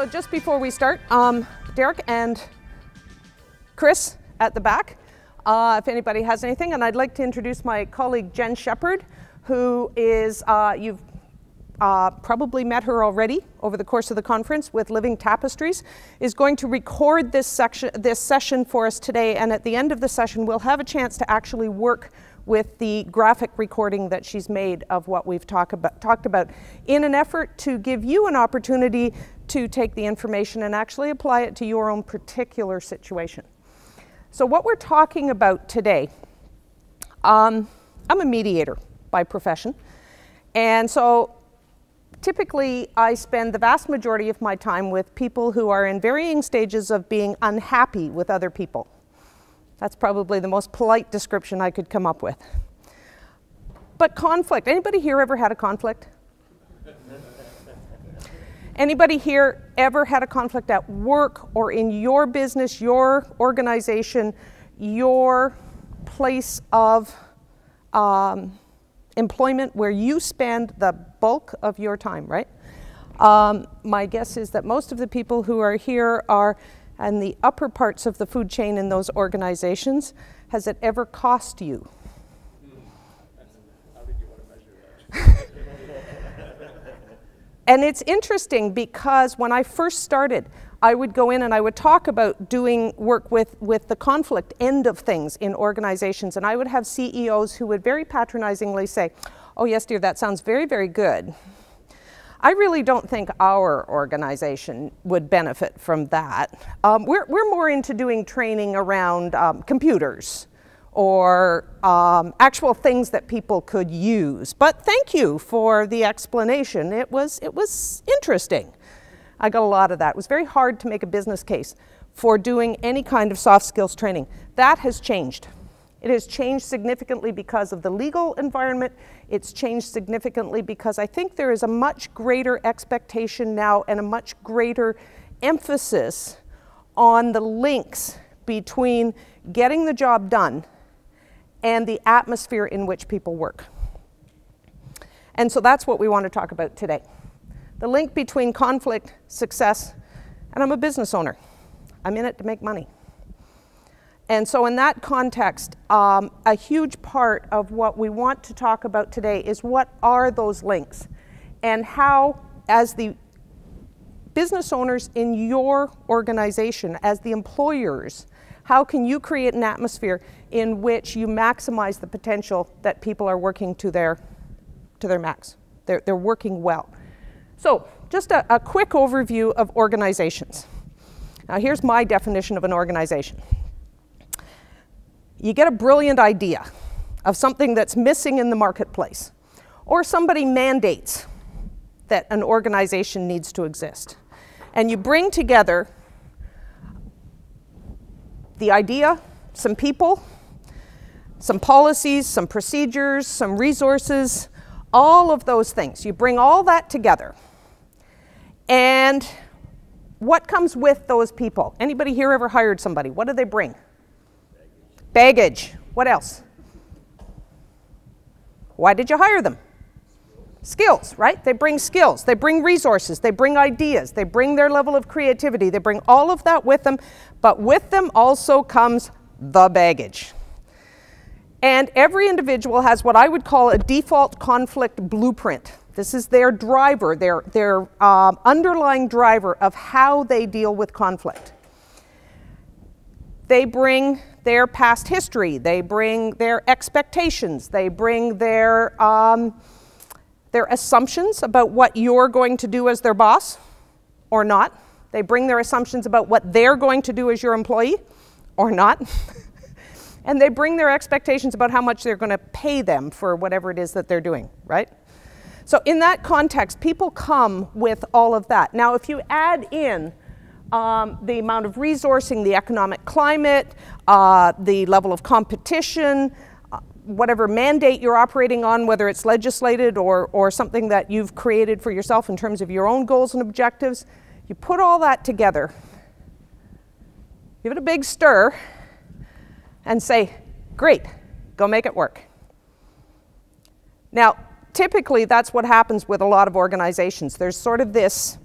So just before we start, Derek and Chris at the back, if anybody has anything, and I'd like to introduce my colleague Jen Shepherd, who is, you've probably met her already over the course of the conference with Living Tapestries, is going to record this session for us today, and at the end of the session we'll have a chance to actually work with the graphic recording that she's made of what we've talked about in an effort to give you an opportunity to take the information and actually apply it to your own particular situation. So what we're talking about today, I'm a mediator by profession, and so typically I spend the vast majority of my time with people who are in varying stages of being unhappy with other people. That's probably the most polite description I could come up with. But conflict, anybody here ever had a conflict? Anybody here ever had a conflict at work or in your business, your organization, your place of employment where you spend the bulk of your time, right? My guess is that most of the people who are here are in the upper parts of the food chain in those organizations. Has it ever cost you? How did you want to measure that? And it's interesting because when I first started, I would go in and I would talk about doing work with the conflict end of things in organizations, and I would have CEOs who would very patronizingly say, "Oh yes, dear, that sounds very, very good. I really don't think our organization would benefit from that. We're more into doing training around computers or actual things that people could use. But thank you for the explanation. It was interesting." I got a lot of that. It was very hard to make a business case for doing any kind of soft skills training. That has changed. It has changed significantly because of the legal environment. It's changed significantly because I think there is a much greater expectation now and a much greater emphasis on the links between getting the job done and the atmosphere in which people work. And so that's what we want to talk about today. The link between conflict, success, and I'm a business owner. I'm in it to make money. And so in that context, a huge part of what we want to talk about today is what are those links and how, as the business owners in your organization, as the employers, how can you create an atmosphere in which you maximize the potential that people are working to their max. They're working well. So just a quick overview of organizations. Now here's my definition of an organization. You get a brilliant idea of something that's missing in the marketplace, or somebody mandates that an organization needs to exist. And you bring together the idea, some people, some policies, some procedures, some resources, all of those things. You bring all that together. And what comes with those people? Anybody here ever hired somebody? What do they bring? Baggage. What else? Why did you hire them? Skills, right? They bring skills. They bring resources. They bring ideas. They bring their level of creativity. They bring all of that with them. But with them also comes the baggage. And every individual has what I would call a default conflict blueprint. This is their driver, their underlying driver of how they deal with conflict. They bring their past history, they bring their expectations, they bring their assumptions about what you're going to do as their boss or not. They bring their assumptions about what they're going to do as your employee or not. And they bring their expectations about how much they're going to pay them for whatever it is that they're doing, right? So in that context, people come with all of that. Now, if you add in the amount of resourcing, the economic climate, the level of competition, whatever mandate you're operating on, whether it's legislated or something that you've created for yourself in terms of your own goals and objectives, you put all that together, give it a big stir, and say, great, go make it work. Now, typically that's what happens with a lot of organizations. There's sort of this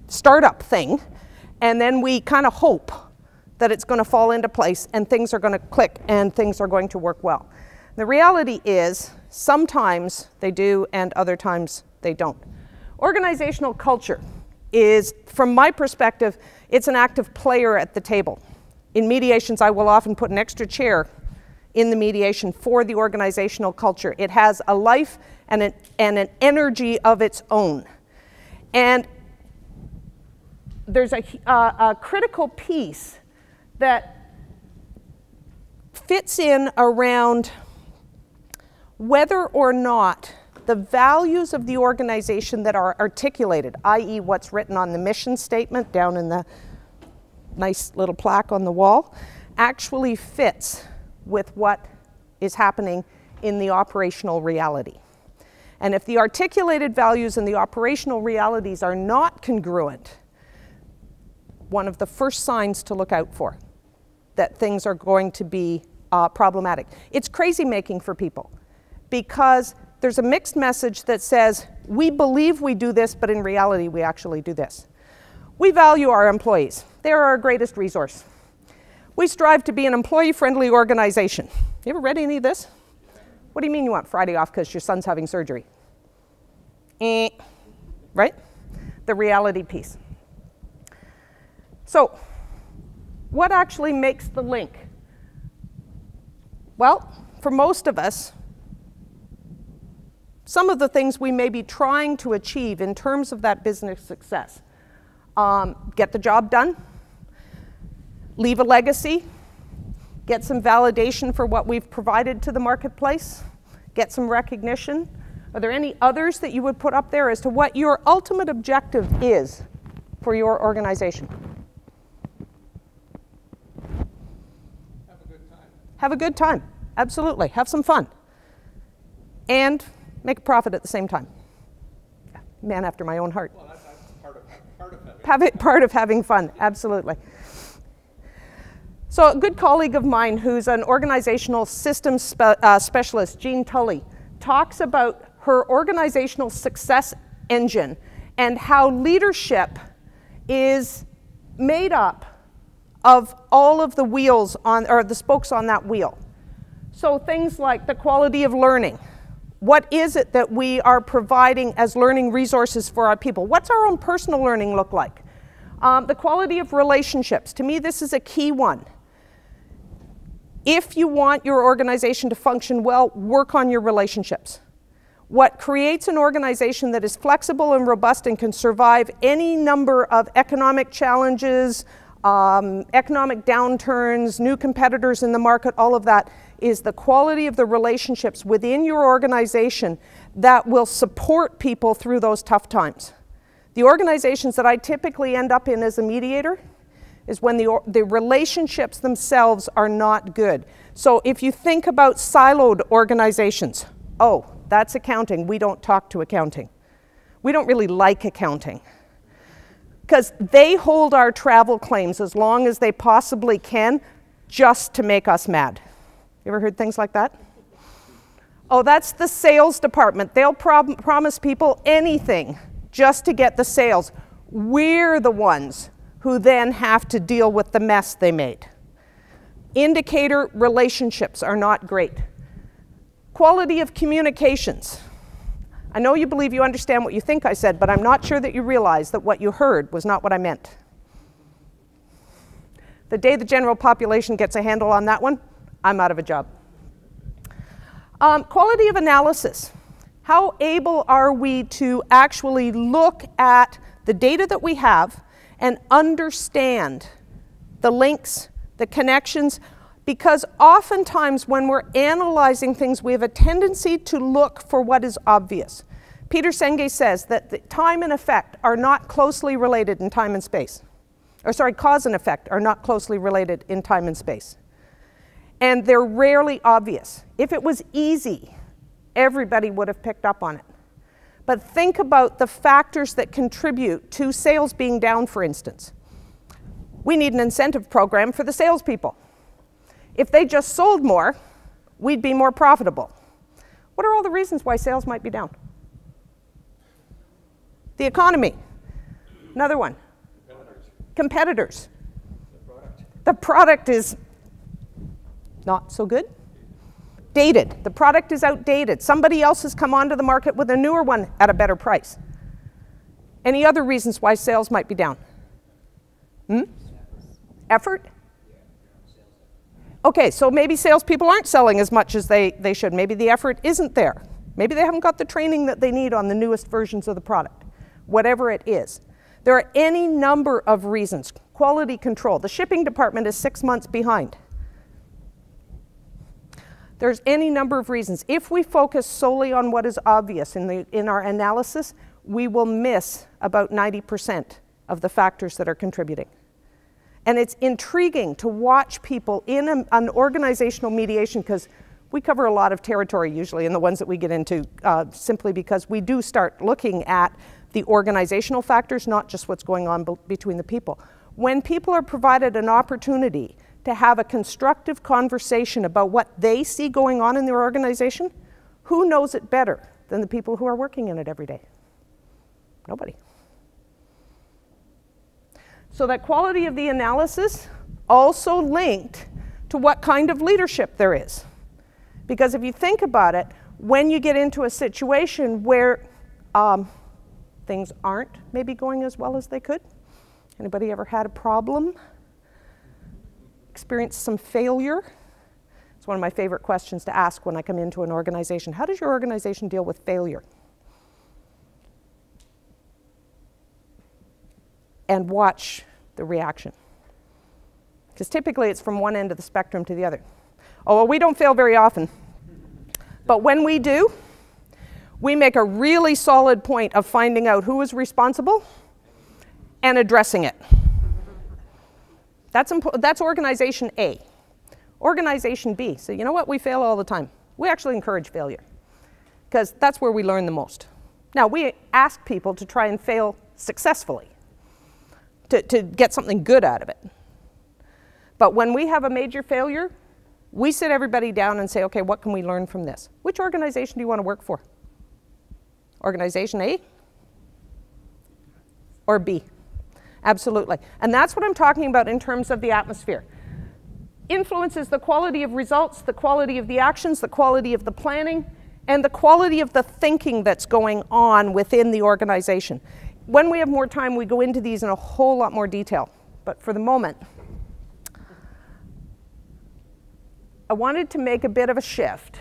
startup thing, and then we kind of hope that it's going to fall into place and things are going to click and things are going to work well. The reality is sometimes they do and other times they don't. Organizational culture is, from my perspective, it's an active player at the table. In mediations, I will often put an extra chair in the mediation for the organizational culture. It has a life and an energy of its own. And there's a critical piece that fits in around whether or not the values of the organization that are articulated, i.e. what's written on the mission statement down in the nice little plaque on the wall, actually fits with what is happening in the operational reality. And if the articulated values and the operational realities are not congruent, one of the first signs to look out for that things are going to be problematic. It's crazy making for people because there's a mixed message that says, we believe we do this, but in reality, we actually do this. We value our employees. They are our greatest resource. We strive to be an employee-friendly organization. You ever read any of this? What do you mean you want Friday off because your son's having surgery? Right? The reality piece. So, what actually makes the link? Well, for most of us, some of the things we may be trying to achieve in terms of that business success. Get the job done, leave a legacy, get some validation for what we've provided to the marketplace, get some recognition. Are there any others that you would put up there as to what your ultimate objective is for your organization? Have a good time. Have a good time, absolutely. Have some fun. And make a profit at the same time. Man after my own heart. Well, that's part of having fun, absolutely. So a good colleague of mine who's an organizational systems specialist, Jean Tully, talks about her organizational success engine and how leadership is made up of all of the wheels on, or the spokes on that wheel. So things like the quality of learning. What is it that we are providing as learning resources for our people? What's our own personal learning look like? The quality of relationships. To me, this is a key one. If you want your organization to function well, work on your relationships. What creates an organization that is flexible and robust and can survive any number of economic challenges, economic downturns, new competitors in the market, all of that, is the quality of the relationships within your organization that will support people through those tough times. The organizations that I typically end up in as a mediator is when the relationships themselves are not good. So if you think about siloed organizations, oh, that's accounting, we don't talk to accounting. We don't really like accounting because they hold our travel claims as long as they possibly can just to make us mad. You ever heard things like that? Oh, that's the sales department. They'll promise people anything just to get the sales. We're the ones who then have to deal with the mess they made. Indicator relationships are not great. Quality of communications. I know you believe you understand what you think I said, but I'm not sure that you realize that what you heard was not what I meant. The day the general population gets a handle on that one, I'm out of a job. Quality of analysis. How able are we to actually look at the data that we have and understand the links, the connections? Because oftentimes when we're analyzing things, we have a tendency to look for what is obvious. Peter Senge says that the time and effect are not closely related in time and space. Or sorry, cause and effect are not closely related in time and space. And they're rarely obvious. If it was easy, everybody would have picked up on it. But think about the factors that contribute to sales being down, for instance. We need an incentive program for the salespeople. If they just sold more, we'd be more profitable. What are all the reasons why sales might be down? The economy. Another one. Competitors. The The product is not so good. Dated. The product is outdated. Somebody else has come onto the market with a newer one at a better price. Any other reasons why sales might be down? Effort? Okay, so maybe salespeople aren't selling as much as they should. Maybe the effort isn't there. Maybe they haven't got the training that they need on the newest versions of the product. Whatever it is. There are any number of reasons. Quality control. The shipping department is 6 months behind. There's any number of reasons. If we focus solely on what is obvious in our analysis, we will miss about 90% of the factors that are contributing. And it's intriguing to watch people in an organizational mediation, because we cover a lot of territory usually in the ones that we get into, simply because we do start looking at the organizational factors, not just what's going on between the people. When people are provided an opportunity to have a constructive conversation about what they see going on in their organization, who knows it better than the people who are working in it every day? Nobody. So that quality of the analysis also linked to what kind of leadership there is. Because if you think about it, when you get into a situation where things aren't maybe going as well as they could, anybody ever had a problem? Experienced some failure? It's one of my favorite questions to ask when I come into an organization. How does your organization deal with failure? And watch the reaction. Because typically it's from one end of the spectrum to the other. Oh, well, we don't fail very often. But when we do, we make a really solid point of finding out who is responsible and addressing it. That's organization A. Organization B. So you know what? We fail all the time. We actually encourage failure, because that's where we learn the most. Now, we ask people to try and fail successfully, to get something good out of it. But when we have a major failure, we sit everybody down and say, okay, what can we learn from this? Which organization do you want to work for? Organization A or B? Absolutely. And that's what I'm talking about in terms of the atmosphere. Influences the quality of results, the quality of the actions, the quality of the planning, and the quality of the thinking that's going on within the organization. When we have more time, we go into these in a whole lot more detail. But for the moment, I wanted to make a bit of a shift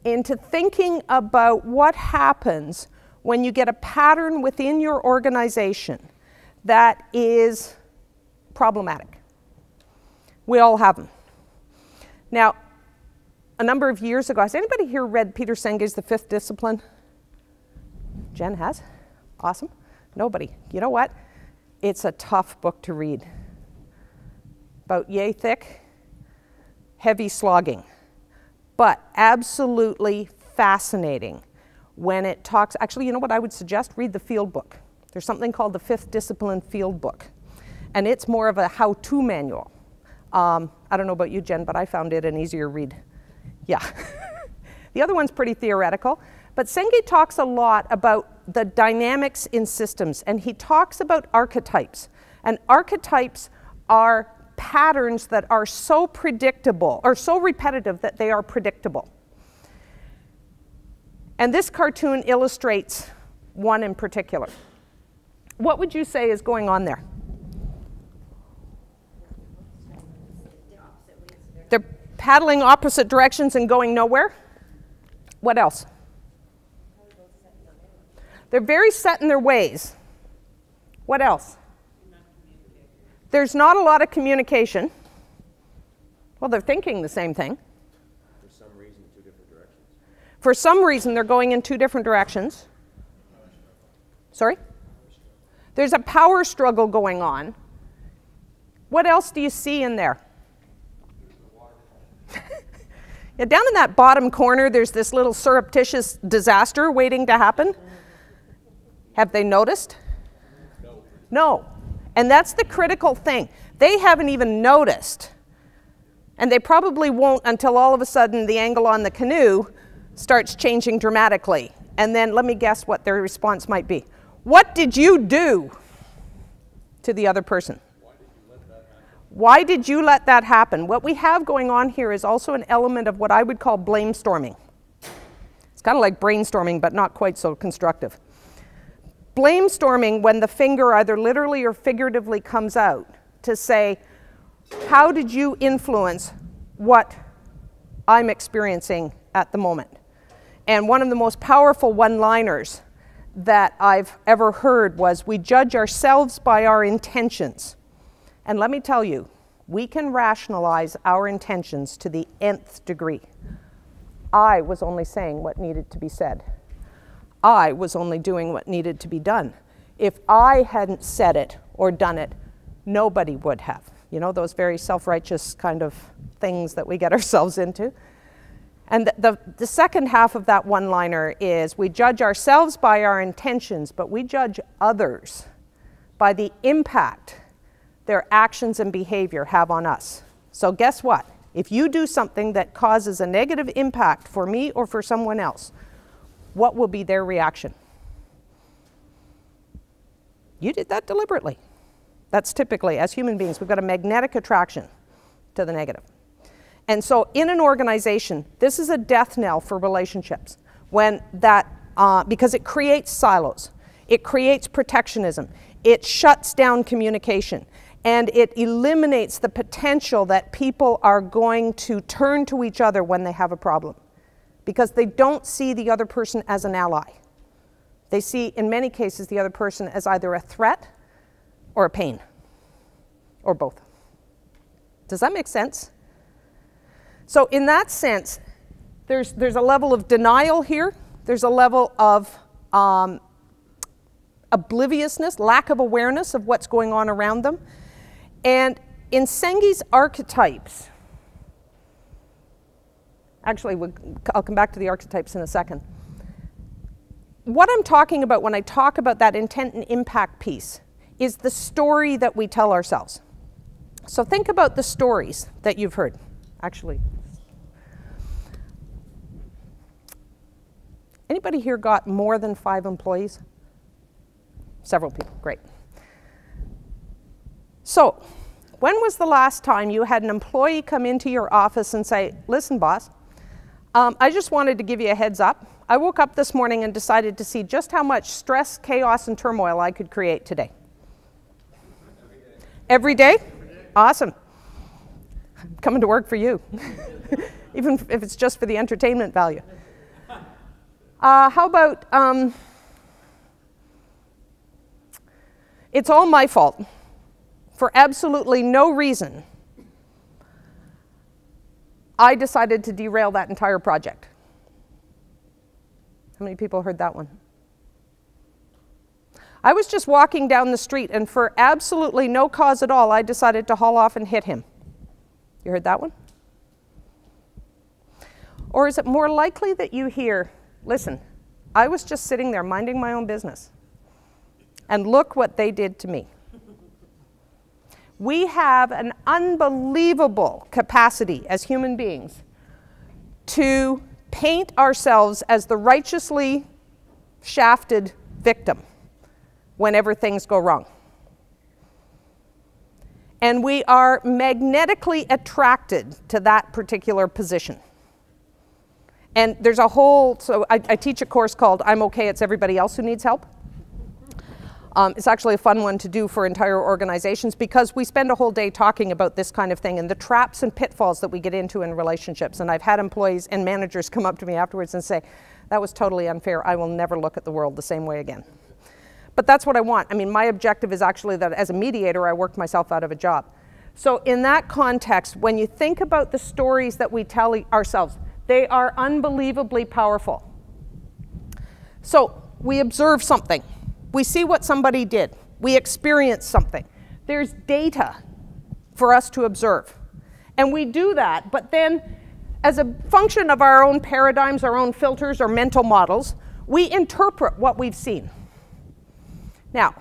into thinking about what happens when you get a pattern within your organization that is problematic. We all have them. Now, a number of years ago, has anybody here read Peter Senge's The Fifth Discipline? Jen has? Awesome. Nobody. You know what? It's a tough book to read. About yay thick, heavy slogging, but absolutely fascinating when it talks. Actually, you know what I would suggest? Read the field book. There's something called the Fifth Discipline Field Book, and it's more of a how-to manual. I don't know about you, Jen, but I found it an easier read. Yeah. The other one's pretty theoretical, but Senge talks a lot about the dynamics in systems, and he talks about archetypes. And archetypes are patterns that are so predictable, or so repetitive that they are predictable. And this cartoon illustrates one in particular. What would you say is going on there? They're paddling opposite directions and going nowhere. What else? They're very set in their ways. What else? There's not a lot of communication. Well, they're thinking the same thing. For some reason, two different directions. For some reason, they're going in two different directions. Sorry? There's a power struggle going on. What else do you see in there? Yeah, down in that bottom corner, there's this little surreptitious disaster waiting to happen. Have they noticed? No. No. And that's the critical thing. They haven't even noticed. And they probably won't until all of a sudden the angle on the canoe starts changing dramatically. And then let me guess what their response might be. What did you do to the other person? Why did you let that happen? What we have going on here is also an element of what I would call blame storming. It's kind of like brainstorming, but not quite so constructive. Blame storming, when the finger either literally or figuratively comes out to say, how did you influence what I'm experiencing at the moment? And one of the most powerful one-liners that I've ever heard was, we judge ourselves by our intentions. And let me tell you, we can rationalize our intentions to the nth degree. I was only saying what needed to be said. I was only doing what needed to be done. If I hadn't said it or done it, nobody would have. You know, those very self-righteous kind of things that we get ourselves into. And the second half of that one-liner is, we judge ourselves by our intentions, but we judge others by the impact their actions and behavior have on us. So guess what? If you do something that causes a negative impact for me or for someone else, what will be their reaction? You did that deliberately. That's typically, as human beings, we've got a magnetic attraction to the negative. And so in an organization, this is a death knell for relationships, when that, because it creates silos, it creates protectionism, it shuts down communication, and it eliminates the potential that people are going to turn to each other when they have a problem, because they don't see the other person as an ally. They see, in many cases, the other person as either a threat or a pain, or both. Does that make sense? So in that sense, there's a level of denial here. There's a level of obliviousness, lack of awareness of what's going on around them. And in Sengi's archetypes, actually, I'll come back to the archetypes in a second. What I'm talking about when I talk about that intent and impact piece is the story that we tell ourselves. So think about the stories that you've heard. Actually, anybody here got more than 5 employees? Several people, great. So, when was the last time you had an employee come into your office and say, listen, boss, I just wanted to give you a heads up. I woke up this morning and decided to see just how much stress, chaos, and turmoil I could create today. Every day? Awesome. I'm coming to work for you, even if it's just for the entertainment value. How about, it's all my fault. For absolutely no reason, I decided to derail that entire project. How many people heard that one? I was just walking down the street, and for absolutely no cause at all, I decided to haul off and hit him. You heard that one? Or is it more likely that you hear, listen, I was just sitting there minding my own business, and look what they did to me. We have an unbelievable capacity as human beings to paint ourselves as the righteously shafted victim whenever things go wrong. And we are magnetically attracted to that particular position. And there's a whole, so I teach a course called I'm Okay, It's Everybody Else Who Needs Help. It's actually a fun one to do for entire organizations, because we spend a whole day talking about this kind of thing and the traps and pitfalls that we get into in relationships. And I've had employees and managers come up to me afterwards and say, that was totally unfair. I will never look at the world the same way again. But that's what I want. I mean, my objective is actually that as a mediator, I worked myself out of a job. So in that context, when you think about the stories that we tell ourselves, they are unbelievably powerful. So we observe something. We see what somebody did. We experience something. There's data for us to observe. And we do that, but then as a function of our own paradigms, our own filters, or mental models, we interpret what we've seen. Now,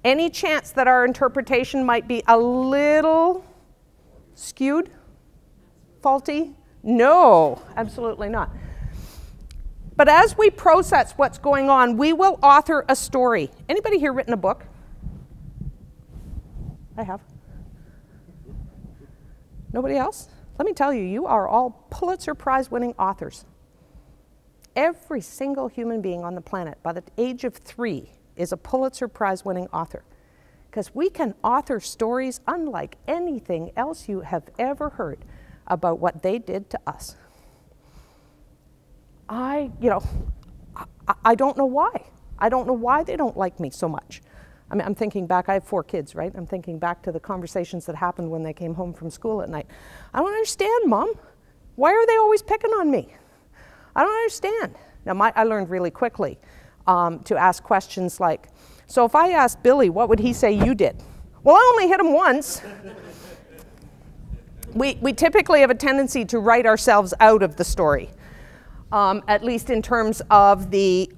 any chance that our interpretation might be a little skewed? Faulty? No, absolutely not. But as we process what's going on, we will author a story. Anybody here written a book? I have. Nobody else? Let me tell you, you are all Pulitzer Prize-winning authors. Every single human being on the planet by the age of 3 is a Pulitzer Prize-winning author. Because we can author stories unlike anything else you have ever heard about what they did to us. I don't know why. I don't know why they don't like me so much. I mean, I'm thinking back, I have 4 kids, right? I'm thinking back to the conversations that happened when they came home from school at night. I don't understand, Mom. Why are they always picking on me? I don't understand. Now, I learned really quickly to ask questions like, so if I asked Billy, what would he say you did? Well, I only hit him once. We typically have a tendency to write ourselves out of the story, at least in terms of the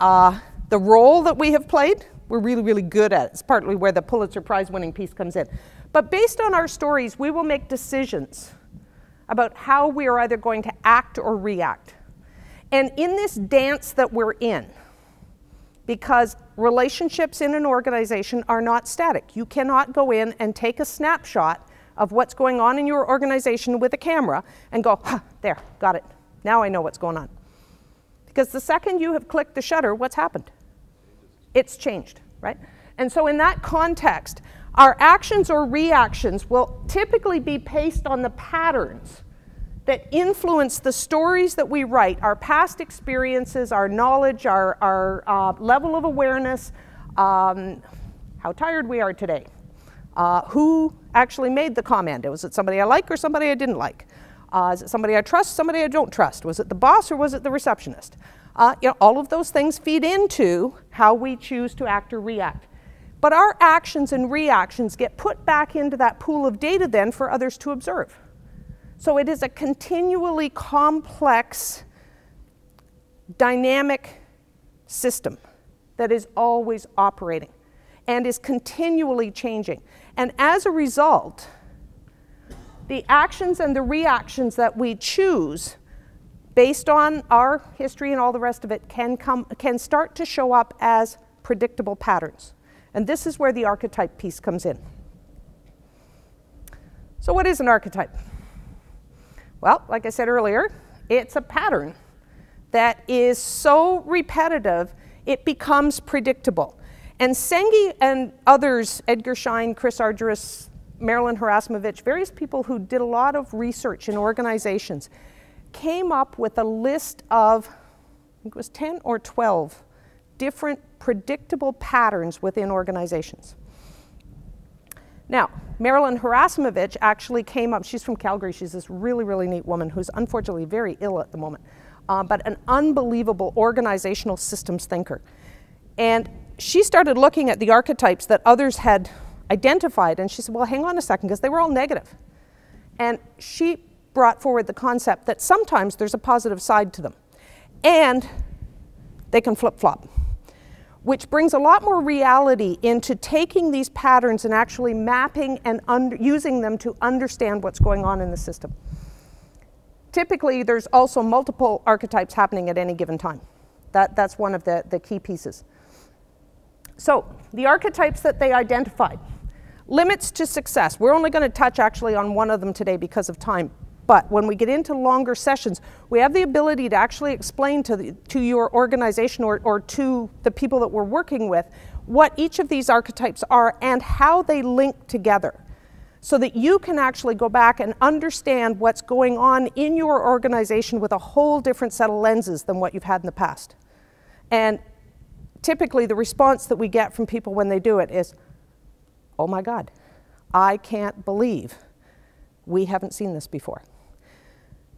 role that we have played. We're really, really good at it. It's partly where the Pulitzer Prize-winning piece comes in. But based on our stories, we will make decisions about how we are either going to act or react. And in this dance that we're in, because relationships in an organization are not static. You cannot go in and take a snapshot of what's going on in your organization with a camera and go, there, got it. Now I know what's going on. Because the second you have clicked the shutter, what's happened? It's changed, right? And so in that context, our actions or reactions will typically be based on the patterns that influence the stories that we write, our past experiences, our knowledge, our level of awareness, how tired we are today, who actually made the comment. Was it somebody I like or somebody I didn't like? Is it somebody I trust, somebody I don't trust? Was it the boss or was it the receptionist? All of those things feed into how we choose to act or react. But our actions and reactions get put back into that pool of data then for others to observe. So it is a continually complex, dynamic system that is always operating and is continually changing. And as a result, the actions and the reactions that we choose based on our history and all the rest of it can start to show up as predictable patterns. And this is where the archetype piece comes in. So what is an archetype? Well, like I said earlier, it's a pattern that is so repetitive, it becomes predictable. And Senge and others, Edgar Schein, Chris Argyris, Marilyn Harasmovich, various people who did a lot of research in organizations, came up with a list of, I think it was 10 or 12 different predictable patterns within organizations. Now, Marilyn Harasmovich actually came up, she's from Calgary, she's this really, really neat woman who's unfortunately very ill at the moment, but an unbelievable organizational systems thinker. And she started looking at the archetypes that others had identified, and she said, well, hang on a second, because they were all negative. And she brought forward the concept that sometimes there's a positive side to them, and they can flip-flop, which brings a lot more reality into taking these patterns and actually mapping and using them to understand what's going on in the system. Typically, there's also multiple archetypes happening at any given time. That's one of the key pieces. So, the archetypes that they identified. Limits to success. We're only going to touch actually on one of them today because of time. But when we get into longer sessions, we have the ability to actually explain to your organization or to the people that we're working with what each of these archetypes are and how they link together, so that you can actually go back and understand what's going on in your organization with a whole different set of lenses than what you've had in the past. And typically the response that we get from people when they do it is, oh my God, I can't believe we haven't seen this before.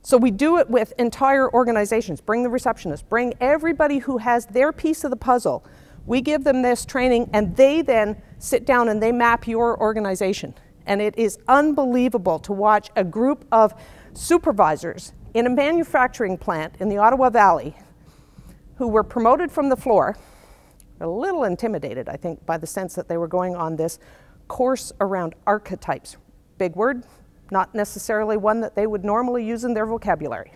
So we do it with entire organizations. Bring the receptionist, bring everybody who has their piece of the puzzle. We give them this training and they then sit down and they map your organization. And it is unbelievable to watch a group of supervisors in a manufacturing plant in the Ottawa Valley who were promoted from the floor, a little intimidated, I think, by the sense that they were going on this course around archetypes. Big word. Not necessarily one that they would normally use in their vocabulary.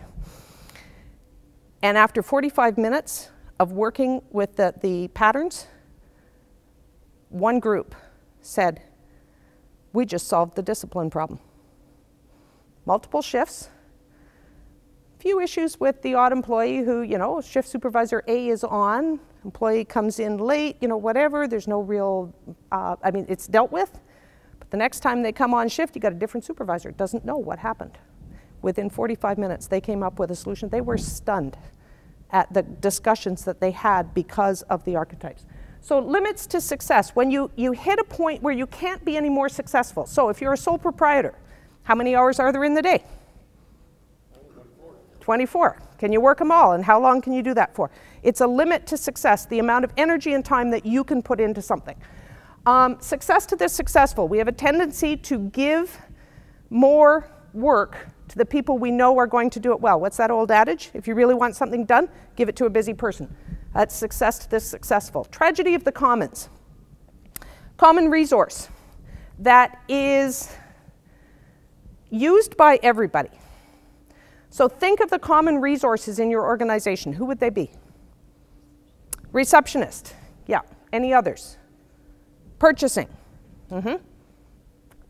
And after 45 minutes of working with the patterns, one group said, we just solved the discipline problem. Multiple shifts, few issues with the odd employee who, you know, shift supervisor A is on, employee comes in late, you know, whatever, there's no real, I mean, it's dealt with. But the next time they come on shift, you got a different supervisor, doesn't know what happened. Within 45 minutes, they came up with a solution. They were stunned at the discussions that they had because of the archetypes. So limits to success, when you hit a point where you can't be any more successful. So if you're a sole proprietor, how many hours are there in the day? 24. Can you work them all? And how long can you do that for? It's a limit to success, the amount of energy and time that you can put into something. Success to the successful. We have a tendency to give more work to the people we know are going to do it well. What's that old adage? If you really want something done, give it to a busy person. That's success to the successful. Tragedy of the commons. Common resource that is used by everybody. So think of the common resources in your organization. Who would they be? Receptionist. Yeah. Any others? Purchasing.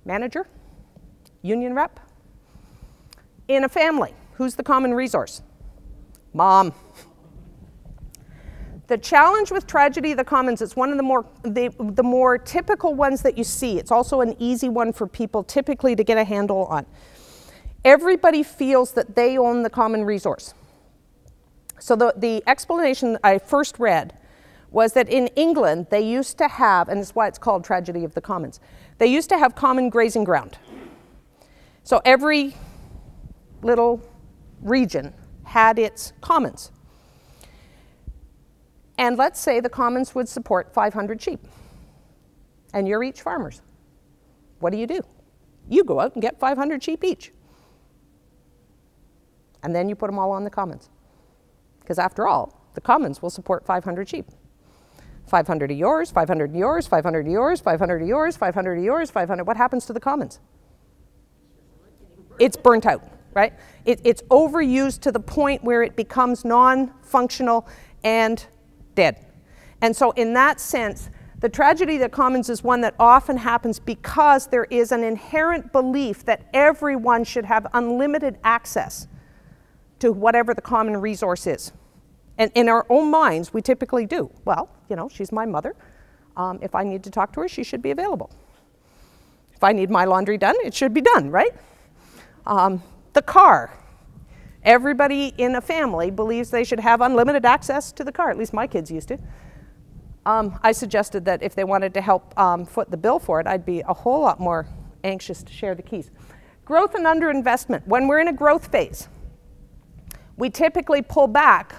Manager. Union rep. In a family, who's the common resource? Mom. The challenge with tragedy of the commons is one of the more typical ones that you see. It's also an easy one for people typically to get a handle on. Everybody feels that they own the common resource. So the explanation I first read was that in England they used to have, and that's why it's called tragedy of the commons, they used to have common grazing ground. So every little region had its commons. And let's say the commons would support 500 sheep. And you're each farmers. What do? You go out and get 500 sheep each. And then you put them all on the commons. Because after all, the commons will support 500 sheep. 500 of yours, 500 of yours, 500 of yours, 500 of yours, 500 of yours, 500. What happens to the commons? It's burnt out, right? It's overused to the point where it becomes non-functional and dead. And so in that sense, the tragedy of the commons is one that often happens because there is an inherent belief that everyone should have unlimited access to whatever the common resource is. And in our own minds, we typically do. Well, you know, she's my mother. If I need to talk to her, she should be available. If I need my laundry done, it should be done, right? The car. Everybody in a family believes they should have unlimited access to the car. At least my kids used to. I suggested that if they wanted to help foot the bill for it, I'd be a whole lot more anxious to share the keys. Growth and underinvestment. When we're in a growth phase, we typically pull back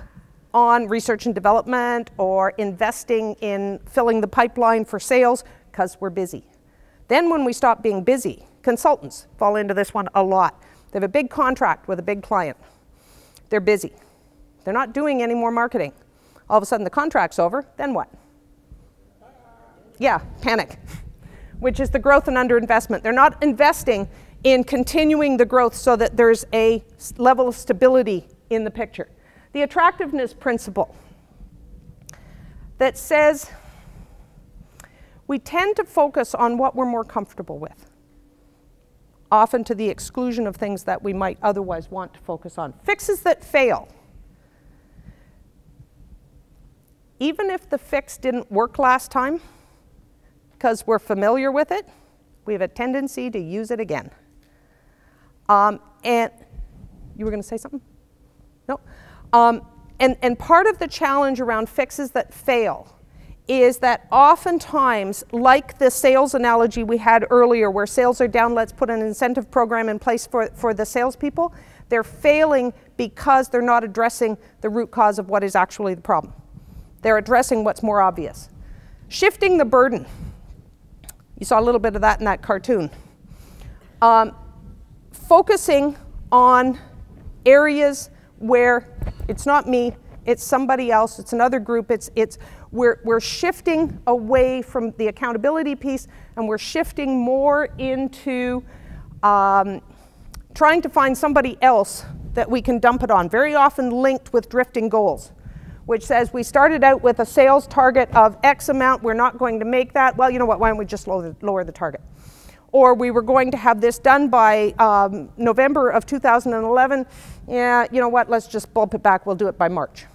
on research and development or investing in filling the pipeline for sales because we're busy. Then when we stop being busy, consultants fall into this one a lot. They have a big contract with a big client. They're busy. They're not doing any more marketing. All of a sudden the contract's over, then what? Yeah, panic, which is the growth and underinvestment. They're not investing in continuing the growth so that there's a level of stability in the picture. The attractiveness principle that says we tend to focus on what we're more comfortable with, often to the exclusion of things that we might otherwise want to focus on. Fixes that fail. Even if the fix didn't work last time, because we're familiar with it, we have a tendency to use it again. And you were going to say something? No? And part of the challenge around fixes that fail is that oftentimes, like the sales analogy we had earlier, where sales are down, let's put an incentive program in place for the salespeople, they're failing because they're not addressing the root cause of what is actually the problem. They're addressing what's more obvious. Shifting the burden. You saw a little bit of that in that cartoon. Focusing on areas where it's not me, it's somebody else, it's another group, we're shifting away from the accountability piece, and we're shifting more into trying to find somebody else that we can dump it on, very often linked with drifting goals, which says we started out with a sales target of X amount, we're not going to make that. Well, you know what, why don't we just lower the target? Or we were going to have this done by November of 2011. Yeah, you know what, let's just bump it back, we'll do it by March.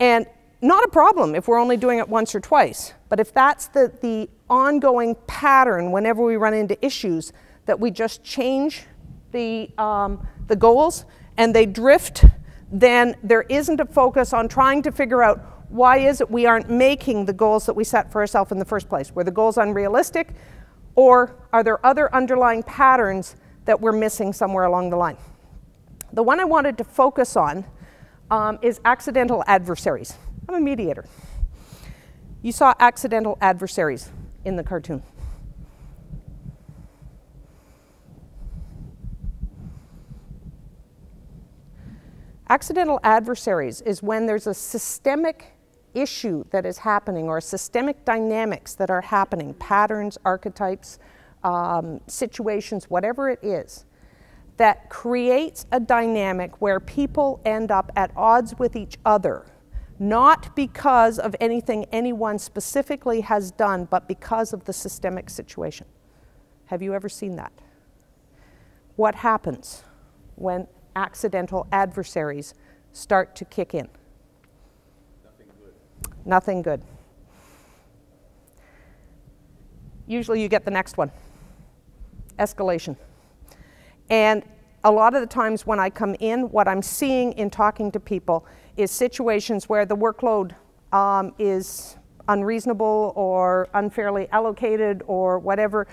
And not a problem if we're only doing it once or twice, but if that's the ongoing pattern whenever we run into issues, that we just change the goals and they drift, then there isn't a focus on trying to figure out why is it we aren't making the goals that we set for ourselves in the first place. Were the goals unrealistic, or are there other underlying patterns that we're missing somewhere along the line? The one I wanted to focus on is accidental adversaries. I'm a mediator. You saw accidental adversaries in the cartoon. Accidental adversaries is when there's a systemic issue that is happening, or systemic dynamics that are happening, patterns, archetypes, situations, whatever it is, that creates a dynamic where people end up at odds with each other, not because of anything anyone specifically has done, but because of the systemic situation. Have you ever seen that? What happens when accidental adversaries start to kick in? Nothing good. Nothing good. Usually you get the next one, escalation. And a lot of the times when I come in, what I'm seeing in talking to people is situations where the workload is unreasonable or unfairly allocated or whatever.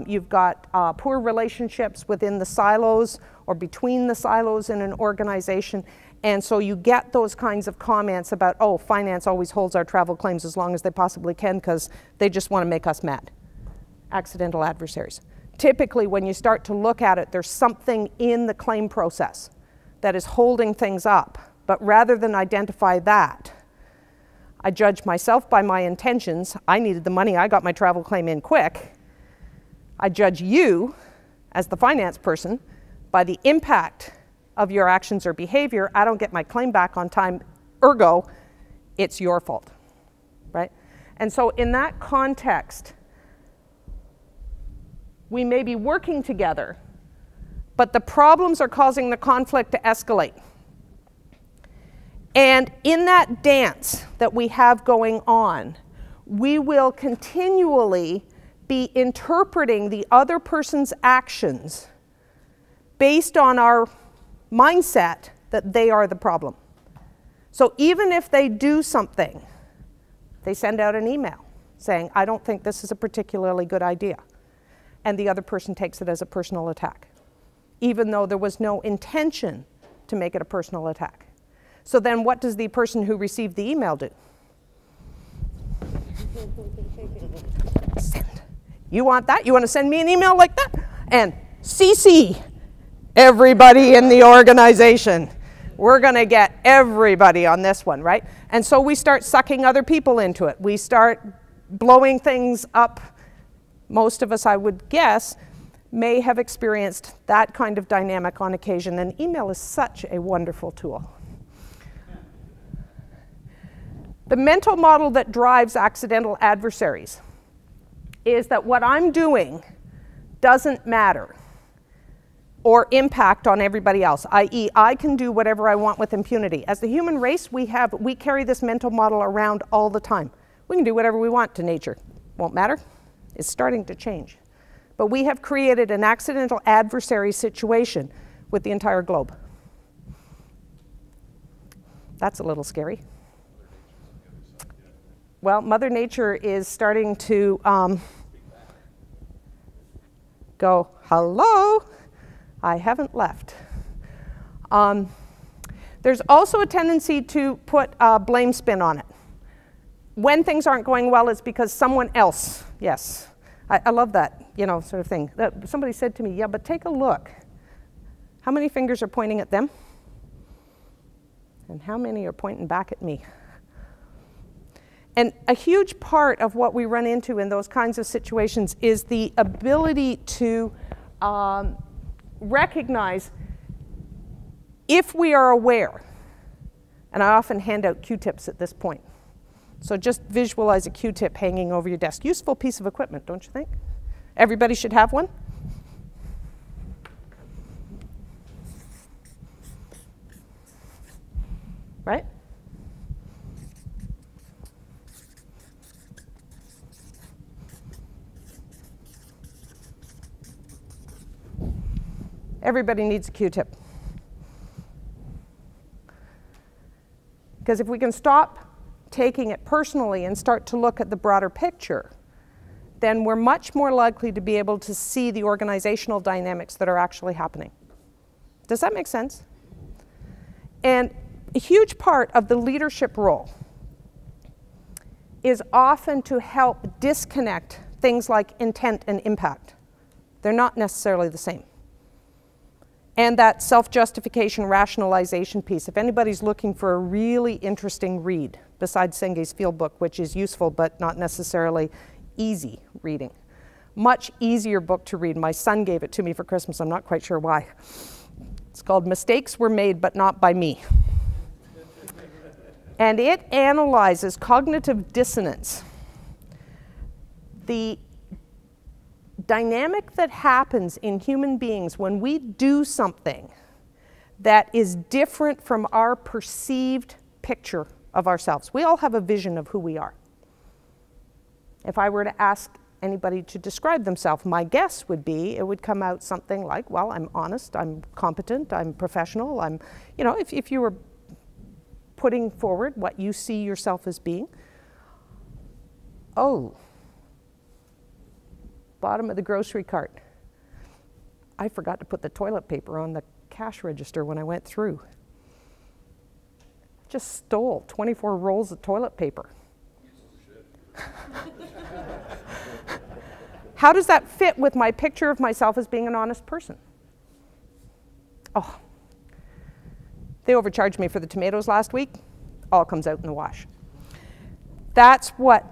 You've got poor relationships within the silos or between the silos in an organization. And so you get those kinds of comments about, oh, finance always holds our travel claims as long as they possibly can because they just want to make us mad. Accidental adversaries. Typically, when you start to look at it, there's something in the claim process that is holding things up. But rather than identify that, I judge myself by my intentions. I needed the money. I got my travel claim in quick. I judge you, as the finance person, by the impact of your actions or behavior. I don't get my claim back on time. Ergo, it's your fault, right? And so in that context, we may be working together, but the problems are causing the conflict to escalate. And in that dance that we have going on, we will continually be interpreting the other person's actions based on our mindset that they are the problem. So even if they do something, they send out an email saying, I don't think this is a particularly good idea. And the other person takes it as a personal attack, even though there was no intention to make it a personal attack. So then what does the person who received the email do? Send. You want that? You want to send me an email like that? And CC everybody in the organization. We're going to get everybody on this one, right? And so we start sucking other people into it. We start blowing things up. Most of us, I would guess, may have experienced that kind of dynamic on occasion, and email is such a wonderful tool. The mental model that drives accidental adversaries is that what I'm doing doesn't matter or impact on everybody else, i.e. I can do whatever I want with impunity. As the human race, we carry this mental model around all the time. We can do whatever we want to nature. Won't matter. It's starting to change. But we have created an accidental adversary situation with the entire globe. That's a little scary. Well, Mother Nature is starting to go, hello, I haven't left. There's also a tendency to put a blame spin on it. When things aren't going well, it's because someone else, yes. I love that, you know, sort of thing. Somebody said to me, yeah, but take a look. How many fingers are pointing at them? And how many are pointing back at me? And a huge part of what we run into in those kinds of situations is the ability to recognize if we are aware, and I often hand out Q-tips at this point, so just visualize a Q-tip hanging over your desk. Useful piece of equipment, don't you think? Everybody should have one. Right? Everybody needs a Q-tip. Because if we can stop taking it personally and start to look at the broader picture, then we're much more likely to be able to see the organizational dynamics that are actually happening. Does that make sense? And a huge part of the leadership role is often to help disconnect things like intent and impact. They're not necessarily the same. And that self-justification, rationalization piece, if anybody's looking for a really interesting read, besides Senge's field book, which is useful but not necessarily easy reading. Much easier book to read. My son gave it to me for Christmas. I'm not quite sure why. It's called Mistakes Were Made But Not By Me. And it analyzes cognitive dissonance. The dynamic that happens in human beings when we do something that is different from our perceived picture of ourselves. We all have a vision of who we are. If I were to ask anybody to describe themselves, my guess would be it would come out something like, well, I'm honest, I'm competent, I'm professional, I'm, you know, if you were putting forward what you see yourself as being. Oh, bottom of the grocery cart. I forgot to put the toilet paper on the cash register when I went through. Just stole 24 rolls of toilet paper. How does that fit with my picture of myself as being an honest person? Oh, they overcharged me for the tomatoes last week. All comes out in the wash. That's what,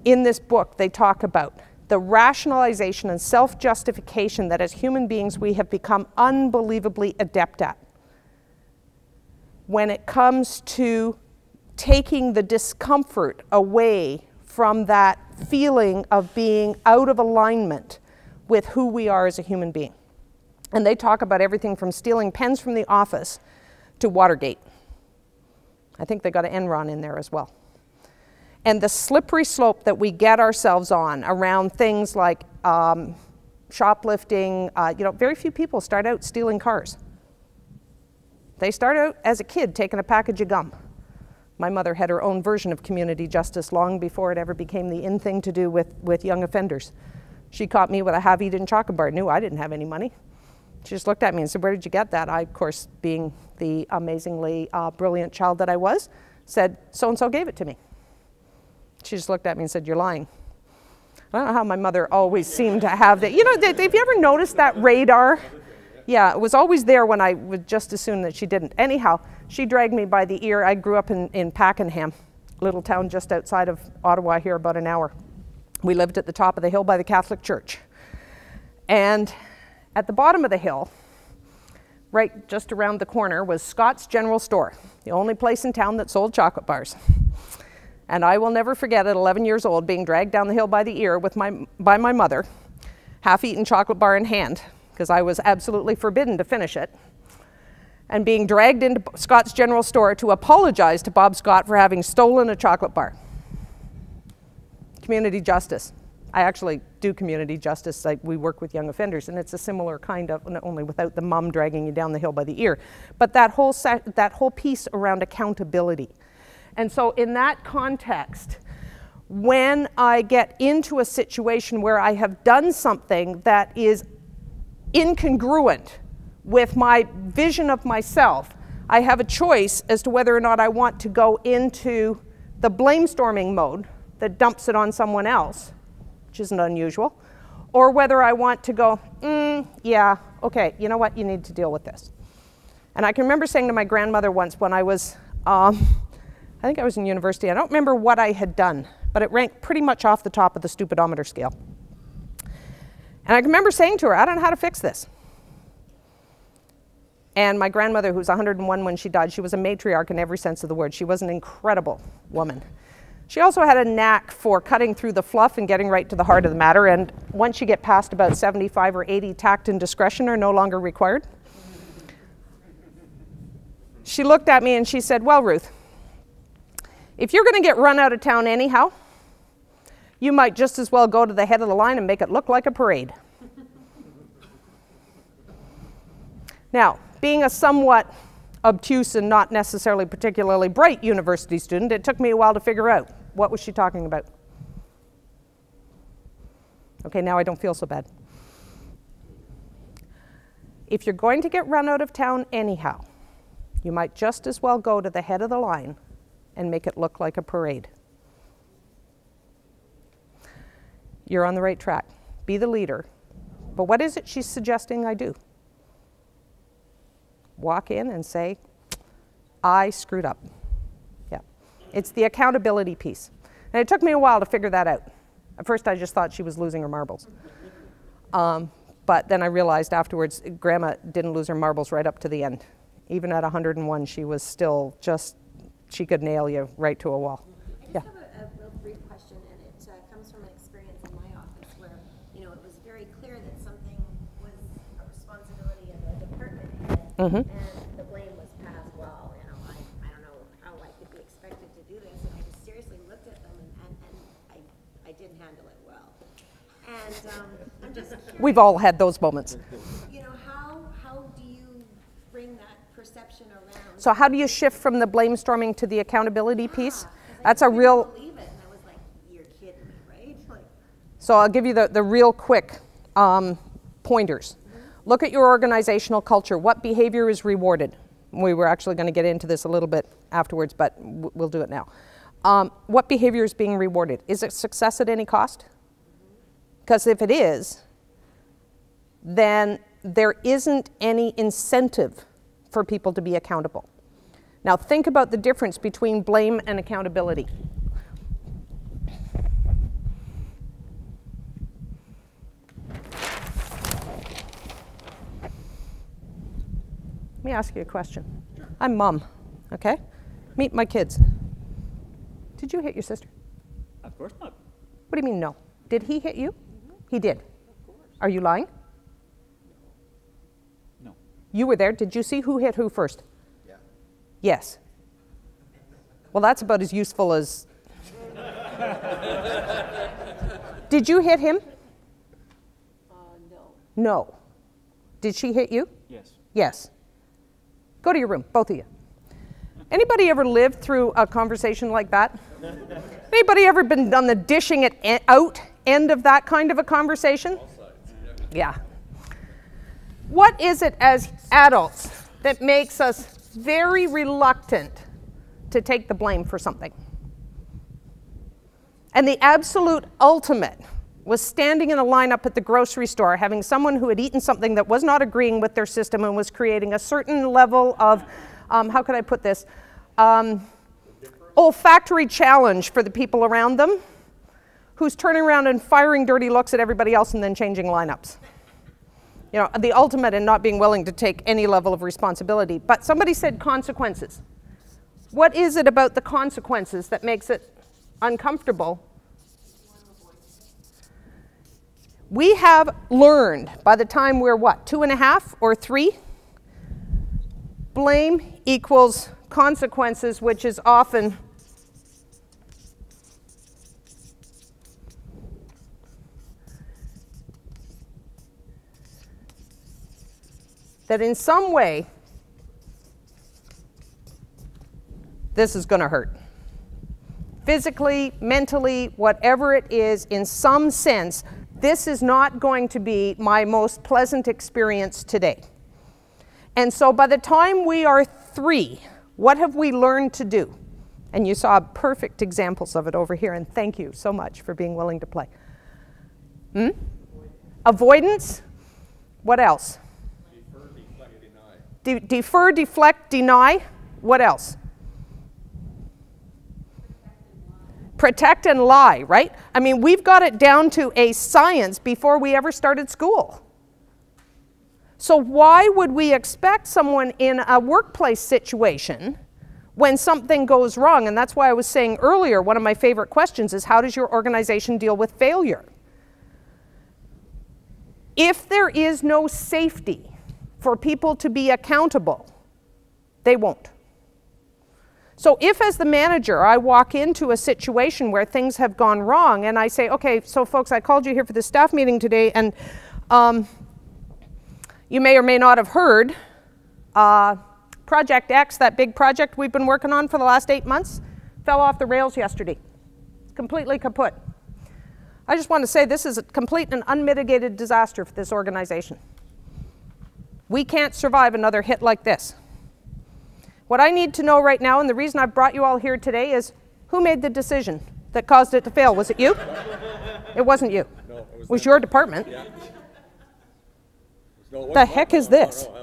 in this book, they talk about. The rationalization and self-justification that as human beings we have become unbelievably adept at. When it comes to taking the discomfort away from that feeling of being out of alignment with who we are as a human being. And they talk about everything from stealing pens from the office to Watergate. I think they got an Enron in there as well. And the slippery slope that we get ourselves on around things like shoplifting, you know, very few people start out stealing cars. They start out as a kid taking a package of gum. My mother had her own version of community justice long before it ever became the in thing to do with young offenders. She caught me with a half-eaten chocolate bar, knew I didn't have any money. She just looked at me and said, where did you get that? I, of course, being the amazingly brilliant child that I was, said, so-and-so gave it to me. She just looked at me and said, you're lying. I don't know how my mother always seemed to have that. You know, have you ever noticed that radar? Yeah, it was always there when I would just assume that she didn't. Anyhow, she dragged me by the ear. I grew up in Pakenham, little town just outside of Ottawa here, about an hour. We lived at the top of the hill by the Catholic Church. And at the bottom of the hill, right just around the corner, was Scott's General Store, the only place in town that sold chocolate bars. And I will never forget at 11 years old being dragged down the hill by the ear by my mother, half-eaten chocolate bar in hand, because I was absolutely forbidden to finish it, and being dragged into Scott's General Store to apologize to Bob Scott for having stolen a chocolate bar. Community justice. I actually do community justice. We work with young offenders, and it's a similar kind of, only without the mom dragging you down the hill by the ear. But that whole piece around accountability. And so in that context, when I get into a situation where I have done something that is incongruent with my vision of myself, I have a choice as to whether or not I want to go into the blame-storming mode that dumps it on someone else, which isn't unusual, or whether I want to go, yeah, okay, you know what, you need to deal with this. And I can remember saying to my grandmother once when I was, I think I was in university, I don't remember what I had done, but it ranked pretty much off the top of the stupidometer scale. And I can remember saying to her, I don't know how to fix this. And my grandmother, who's 101 when she died, she was a matriarch in every sense of the word. She was an incredible woman. She also had a knack for cutting through the fluff and getting right to the heart of the matter. And once you get past about 75 or 80, tact and discretion are no longer required. She looked at me and she said, well, Ruth, if you're going to get run out of town anyhow, you might just as well go to the head of the line and make it look like a parade. Now, being a somewhat obtuse and not necessarily particularly bright university student, it took me a while to figure out what was she talking about. Okay, now I don't feel so bad. If you're going to get run out of town anyhow, you might just as well go to the head of the line and make it look like a parade. You're on the right track. Be the leader. But what is it she's suggesting I do? Walk in and say, I screwed up. Yeah. It's the accountability piece. And it took me a while to figure that out. At first I just thought she was losing her marbles. But then I realized afterwards, Grandma didn't lose her marbles right up to the end. Even at 101, she was still just, she could nail you right to a wall. I just have a real brief question, and it comes from an experience in my office where, it was very clear that something was a responsibility of the department head, and the blame was passed. Well, I don't know how I could be expected to do this, and I just seriously looked at them, and I didn't handle it well. And I'm just curious, We've all had those moments. how do you bring that perception around? So how do you shift from the blame storming to the accountability piece? That's a couldn't real... believe it, and I was like, you're kidding me, right? Like, So I'll give you the real quick pointers. Look at your organizational culture. What behavior is rewarded? We were actually going to get into this a little bit afterwards, but we'll do it now. What behavior is being rewarded? Is it success at any cost? Because if it is, then there isn't me incentive for people to be accountable. Now think about the difference between blame and accountability. Let me ask you a question. Sure. I'm mom, okay? Meet my kids. Did you hit your sister? Of course not. What do you mean no? Did he hit you? He did. Of course. Are you lying? No. You were there. Did you see who hit who first? Yeah. Yes. Well, that's about as useful as... Did you hit him? no. No. Did she hit you? Yes. Yes. Go to your room, both of you. Anybody ever lived through a conversation like that? Anybody ever been on the dishing it out end of that kind of a conversation? All sides. Yeah. What is it as adults that makes us very reluctant to take the blame for something? And the absolute ultimate was standing in a lineup at the grocery store, having someone who had eaten something that was not agreeing with their system and was creating a certain level of, how could I put this, olfactory challenge for the people around them, who's turning around and firing dirty looks at everybody else and then changing lineups. The ultimate in not being willing to take any level of responsibility. But somebody said consequences. What is it about the consequences that makes it uncomfortable? We have learned, by the time we're what, 2.5 or 3? Blame equals consequences, which is often that in some way, this is going to hurt. Physically, mentally, whatever it is, in some sense, this is not going to be my most pleasant experience today. And so by the time we are 3, what have we learned to do? And you saw perfect examples of it over here, and thank you so much for being willing to play. Avoidance. What else? Defer, deflect, deny. Defer, deflect, deny. What else? Protect and lie, right? I mean, we've got it down to a science before we ever started school. So why would we expect someone in a workplace situation when something goes wrong? And that's why I was saying earlier, one of my favorite questions is, how does your organization deal with failure? If there is no safety for people to be accountable, they won't. So if, as the manager, I walk into a situation where things have gone wrong and I say, okay, so folks, I called you here for the staff meeting today, and you may or may not have heard, Project X, that big project we've been working on for the last 8 months, fell off the rails yesterday. It's completely kaput. I just want to say this is a complete and unmitigated disaster for this organization. We can't survive another hit like this. What I need to know right now, and the reason I brought you all here today, is who made the decision that caused it to fail? Was it you? It wasn't you. No, it was your department. Yeah. No, The heck is this? No,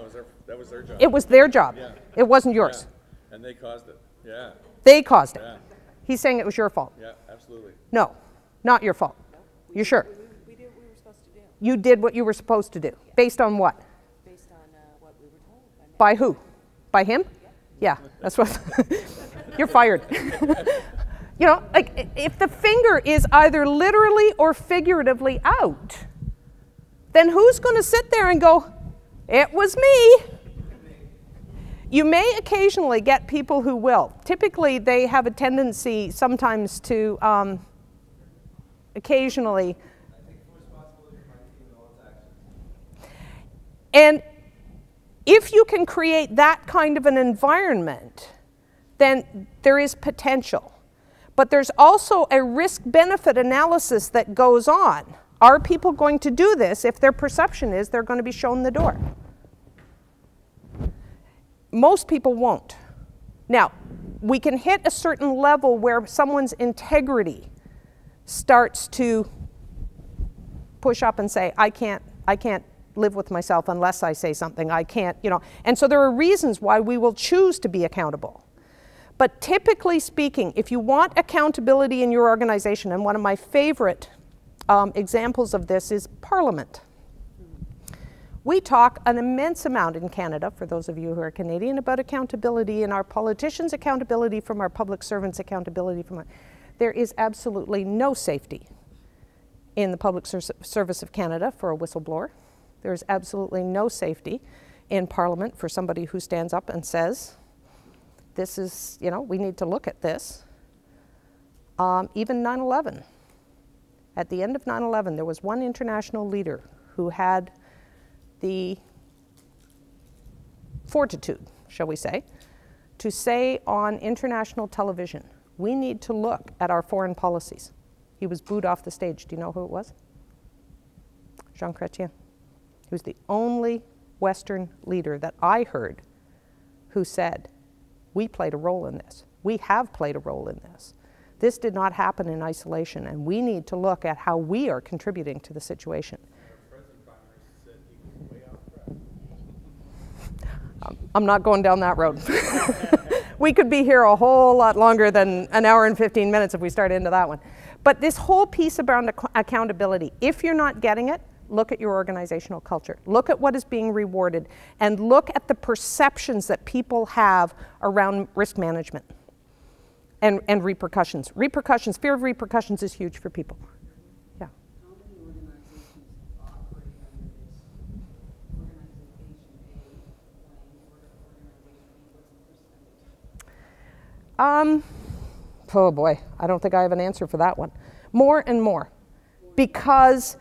that was their job. It was their job. Yeah. It wasn't yours. Yeah. And they caused it. Yeah. They caused it. Yeah. He's saying it was your fault. Yeah, absolutely. No, not your fault. You sure? We did what we were supposed to do. You did what you were supposed to do. Based on what? Based on what we were told. By who? By him? Yeah, that's what. You're fired. You know, like, if the finger is either literally or figuratively out, then who's going to sit there and go, it was me? You may occasionally get people who will. Typically, they have a tendency sometimes to occasionally. And if you can create that kind of an environment, then there is potential. But there's also a risk-benefit analysis that goes on. Are people going to do this if their perception is they're going to be shown the door? Most people won't. Now, we can hit a certain level where someone's integrity starts to push up and say, I can't live with myself unless I say something. I can't, you know. And so there are reasons why we will choose to be accountable. But typically speaking, if you want accountability in your organization, and one of my favorite examples of this is Parliament. We talk an immense amount in Canada, for those of you who are Canadian, about accountability, and our politicians' accountability from our public servants' accountability from our... There is absolutely no safety in the public service of Canada for a whistleblower. There is absolutely no safety in Parliament for somebody who stands up and says, this is, you know, we need to look at this. Even 9/11. At the end of 9/11, there was one international leader who had the fortitude, shall we say, to say on international television, we need to look at our foreign policies. He was booed off the stage. Do you know who it was? Jean Chrétien. He was the only Western leader that I heard who said, we played a role in this. We have played a role in this. This did not happen in isolation, and we need to look at how we are contributing to the situation. I'm not going down that road. We could be here a whole lot longer than an hour and 15 minutes if we start into that one. But this whole piece around accountability, if you're not getting it, look at your organizational culture. Look at what is being rewarded, and look at the perceptions that people have around risk management and repercussions. Repercussions, fear of repercussions is huge for people. Yeah. How many organizations operate under this organization A or organization B? What's the percentage? Oh boy, I don't think I have an answer for that one. More and more. Because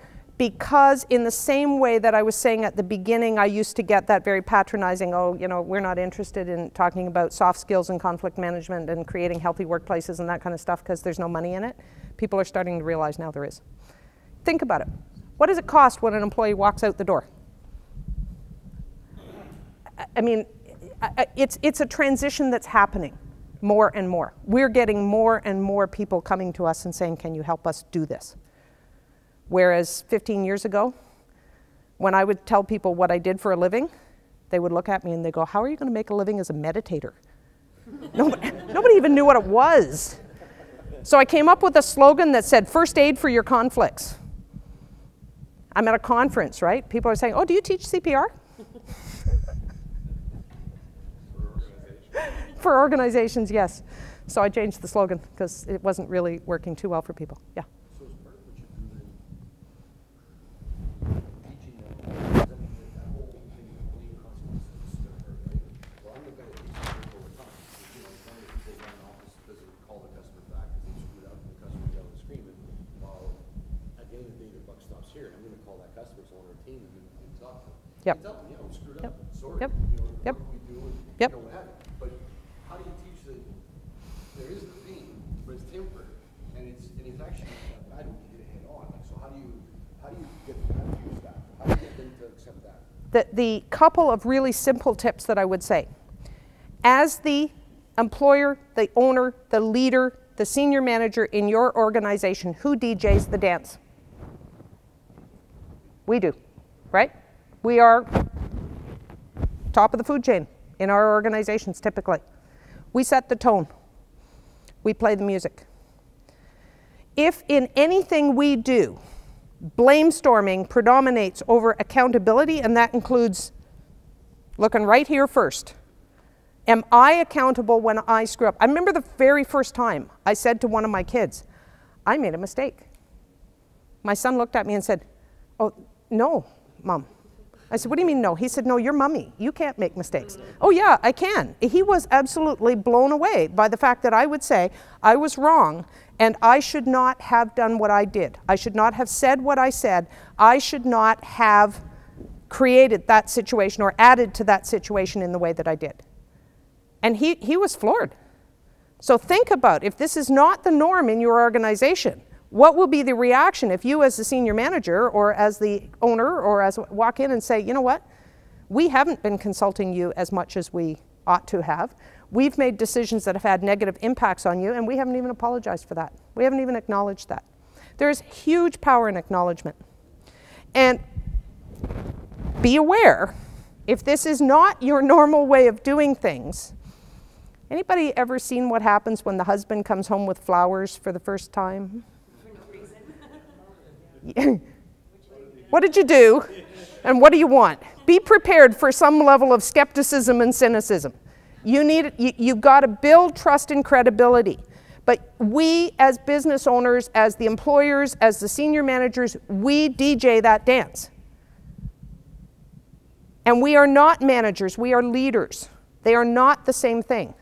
in the same way that I was saying at the beginning, I used to get that very patronizing, oh, you know, we're not interested in talking about soft skills and conflict management and creating healthy workplaces and that kind of stuff because there's no money in it. People are starting to realize now there is. Think about it. What does it cost when an employee walks out the door? I mean, it's a transition that's happening more and more. We're getting more and more people coming to us and saying, can you help us do this? Whereas 15 years ago, when I would tell people what I did for a living, they would look at me and they go, how are you going to make a living as a meditator? Nobody even knew what it was. So I came up with a slogan that said, first aid for your conflicts. I'm at a conference, right? People are saying, oh, do you teach CPR? For organizations, yes. So I changed the slogan because it wasn't really working too well for people. Yeah. So as part of what you do then, teaching them, that whole thing, the belief consequences is gonna hurt, right? Well, I'm looking at teaching people over time. You know, some of the people run an office doesn't call the customer back because they screwed up and the customer's yelling and screaming. Well, at the end of the day, the buck stops here, and I'm gonna call that customer, so on our team, and talk to them. Yep. And tell them, yeah, we screwed Yep. up, sorry, Yep. you know, Yep. what we do, and Yep. you know, what have you. But how do you teach that there is the pain, but it's temporary, and it's actually bad when you hit it head on. Like, so how do you get that to your staff? How do you get them to accept that? The couple of really simple tips that I would say. As the employer, the owner, the leader, the senior manager in your organization, who DJs the dance? We do, right? We are top of the food chain in our organizations typically. We set the tone. We play the music. If in anything we do, blamestorming predominates over accountability, and that includes looking right here first. Am I accountable when I screw up? I remember the very first time I said to one of my kids, I made a mistake. My son looked at me and said, oh, no, Mom. I said, what do you mean no? He said, no, you're Mommy. You can't make mistakes. Oh yeah, I can. He was absolutely blown away by the fact that I would say I was wrong and I should not have done what I did. I should not have said what I said. I should not have created that situation or added to that situation in the way that I did. And he was floored. So think about, if this is not the norm in your organization, what will be the reaction if you as the senior manager or as the owner or as walk in and say, you know what, we haven't been consulting you as much as we ought to have. We've made decisions that have had negative impacts on you and we haven't even apologized for that. We haven't even acknowledged that. There's huge power in acknowledgement. And be aware, if this is not your normal way of doing things, anybody ever seen what happens when the husband comes home with flowers for the first time? What did you do and what do you want? Be prepared for some level of skepticism and cynicism. You've got to build trust and credibility. But we as business owners, as the employers, as the senior managers, we DJ that dance. And we are not managers, we are leaders. They are not the same thing.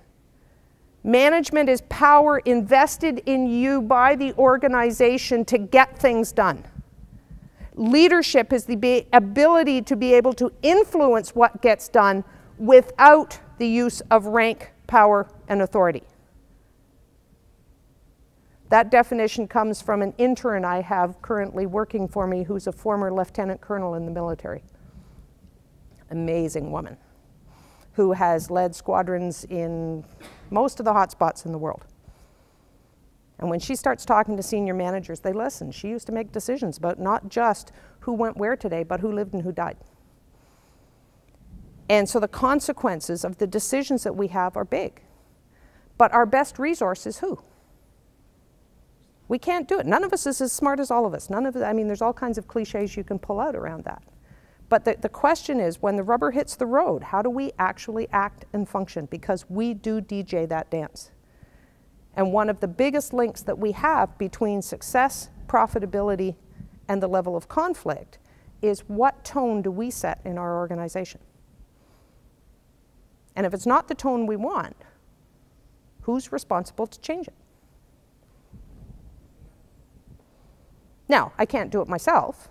Management is power invested in you by the organization to get things done. Leadership is the ability to be able to influence what gets done without the use of rank, power, and authority. That definition comes from an intern I have currently working for me who's a former lieutenant colonel in the military. Amazing woman who has led squadrons in most of the hot spots in the world. And when she starts talking to senior managers, they listen. She used to make decisions about not just who went where today, but who lived and who died. And so the consequences of the decisions that we have are big. But our best resource is who? We can't do it. None of us is as smart as all of us. None of it, I mean, there's all kinds of cliches you can pull out around that. But the question is, when the rubber hits the road, how do we actually act and function? Because we do DJ that dance. And one of the biggest links that we have between success, profitability, and the level of conflict is what tone do we set in our organization? And if it's not the tone we want, who's responsible to change it? Now, I can't do it myself,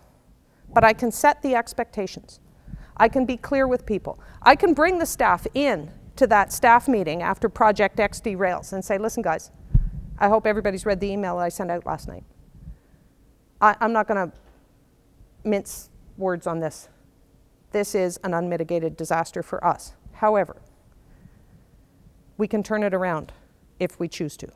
but I can set the expectations. I can be clear with people. I can bring the staff in to that staff meeting after Project X derails and say, listen guys, I hope everybody's read the email I sent out last night. I'm not going to mince words on this. This is an unmitigated disaster for us. However, we can turn it around if we choose to.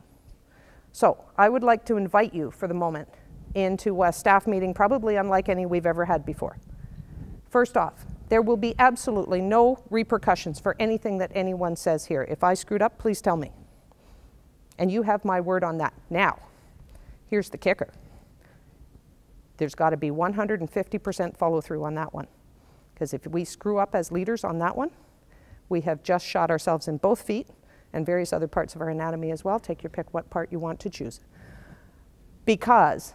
So I would like to invite you for the moment into a staff meeting probably unlike any we've ever had before. First off, there will be absolutely no repercussions for anything that anyone says here. If I screwed up, please tell me. And you have my word on that. Now, here's the kicker. There's got to be 150% follow through on that one. Because if we screw up as leaders on that one, We have just shot ourselves in both feet and various other parts of our anatomy as well. Take your pick what part you want to choose. Because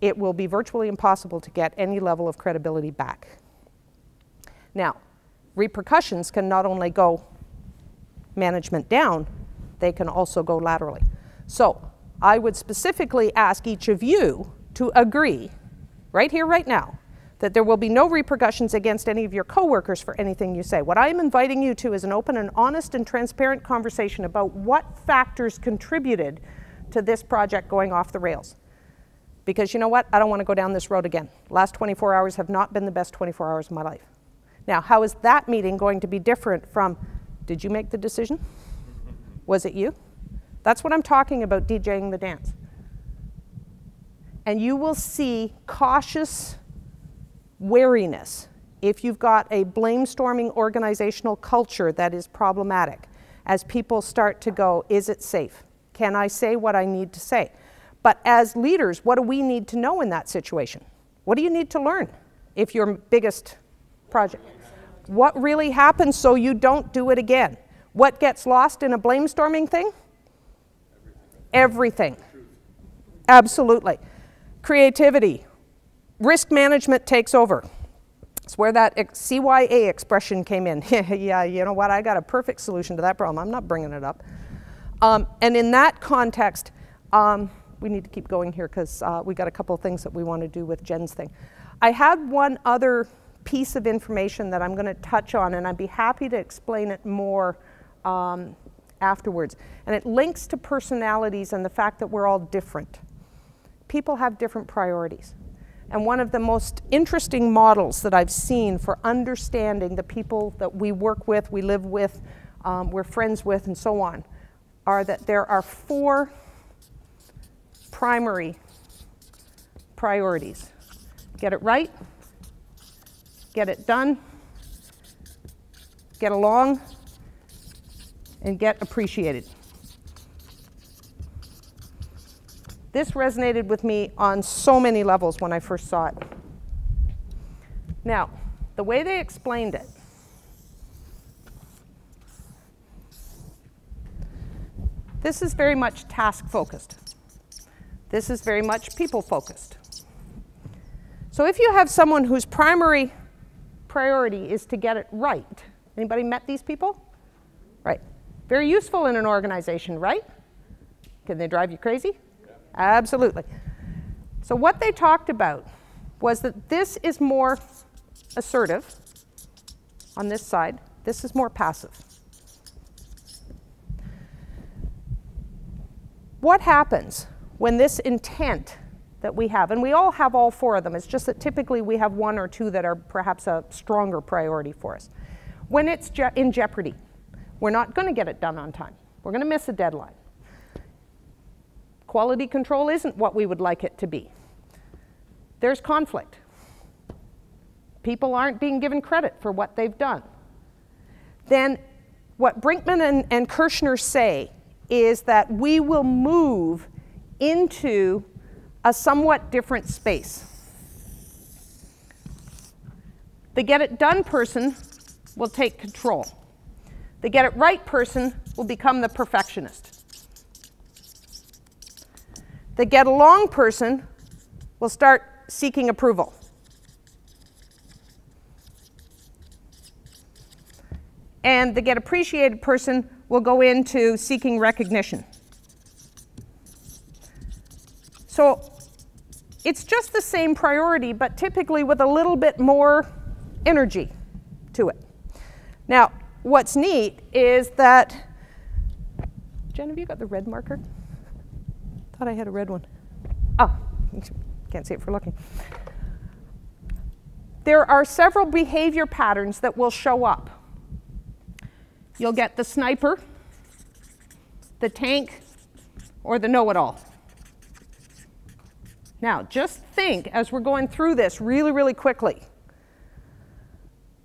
it will be virtually impossible to get any level of credibility back. Now, repercussions can not only go management down, they can also go laterally. So I would specifically ask each of you to agree, right here, right now, that there will be no repercussions against any of your coworkers for anything you say. What I am inviting you to is an open and honest and transparent conversation about what factors contributed to this project going off the rails. Because you know what? I don't want to go down this road again. Last 24 hours have not been the best 24 hours of my life. Now, how is that meeting going to be different from, did you make the decision? Was it you? That's what I'm talking about, DJing the dance. And you will see cautious wariness if you've got a blame-storming organizational culture that is problematic, as people start to go, is it safe? Can I say what I need to say? But as leaders, what do we need to know in that situation? What do you need to learn if your biggest project? What really happens so you don't do it again? What gets lost in a blame-storming thing? Everything. Absolutely. Creativity. Risk management takes over. It's where that CYA expression came in. Yeah, you know what? I got a perfect solution to that problem. I'm not bringing it up. And in that context, we need to keep going here because we got a couple of things that we want to do with Jen's thing. I had one other piece of information that I'm going to touch on, and I'd be happy to explain it more afterwards. And it links to personalities and the fact that we're all different. People have different priorities. And one of the most interesting models that I've seen for understanding the people that we work with, we live with, we're friends with, and so on, are that there are 4 primary priorities. Get it right, get it done, get along, and get appreciated. This resonated with me on so many levels when I first saw it. Now, the way they explained it, this is very much task-focused. This is very much people-focused. So if you have someone whose primary priority is to get it right, anybody met these people? Right. Very useful in an organization, right? Can they drive you crazy? Absolutely. So what they talked about was that this is more assertive on this side. This is more passive. What happens when this intent that we have, and we all have all 4 of them, it's just that typically we have 1 or 2 that are perhaps a stronger priority for us. When it's in jeopardy, we're not going to get it done on time. We're going to miss a deadline. Quality control isn't what we would like it to be. There's conflict. People aren't being given credit for what they've done. Then what Brinkman and Kirshner say is that we will move into a somewhat different space. The get it done person will take control. The get it right person will become the perfectionist. The get along person will start seeking approval. And the get appreciated person will go into seeking recognition. So it's just the same priority, but typically with a little bit more energy to it. Now, what's neat is that, Jen, have you got the red marker? Thought I had a red one. Oh, can't see it for looking. There are several behavior patterns that will show up. You'll get the sniper, the tank, or the know-it-all. Now, just think as we're going through this really, really quickly.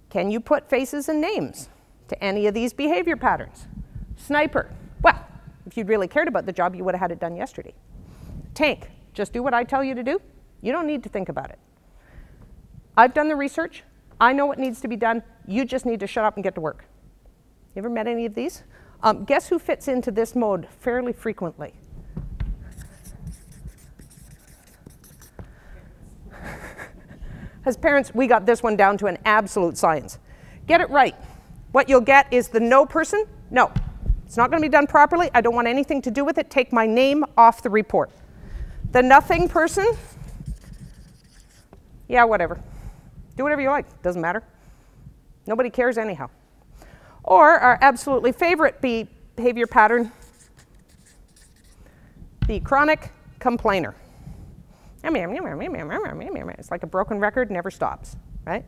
Can you put faces and names to any of these behavior patterns? Sniper. Well, if you'd really cared about the job, you would have had it done yesterday. Tank. Just do what I tell you to do. You don't need to think about it. I've done the research. I know what needs to be done. You just need to shut up and get to work. You ever met any of these? Guess who fits into this mode fairly frequently? As parents, we got this one down to an absolute science. Get it right. What you'll get is the no person. No, it's not going to be done properly. I don't want anything to do with it. Take my name off the report. The nothing person. Yeah, whatever. Do whatever you like. Doesn't matter. Nobody cares anyhow. Or our absolutely favorite behavior pattern, the chronic complainer. It's like a broken record, never stops, right?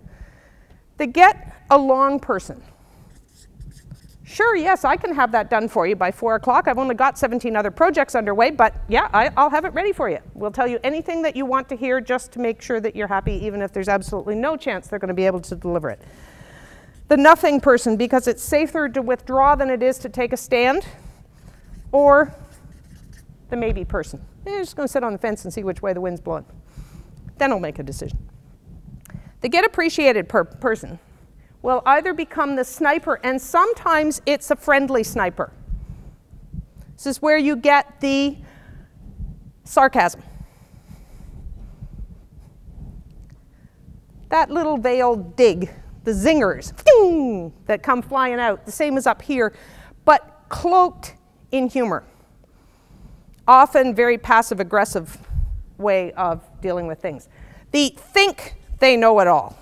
The get along person. Sure, yes, I can have that done for you by 4 o'clock. I've only got 17 other projects underway, but yeah, I'll have it ready for you. We'll tell you anything that you want to hear just to make sure that you're happy, even if there's absolutely no chance they're going to be able to deliver it. The nothing person, because it's safer to withdraw than it is to take a stand. Or the maybe person. You're just going to sit on the fence and see which way the wind's blowing. Then I'll make a decision. The get appreciated person will either become the sniper, and sometimes it's a friendly sniper. This is where you get the sarcasm. That little veiled dig, the zingers that come flying out, the same as up here, but cloaked in humor. Often very passive-aggressive way of dealing with things. The think they know it all.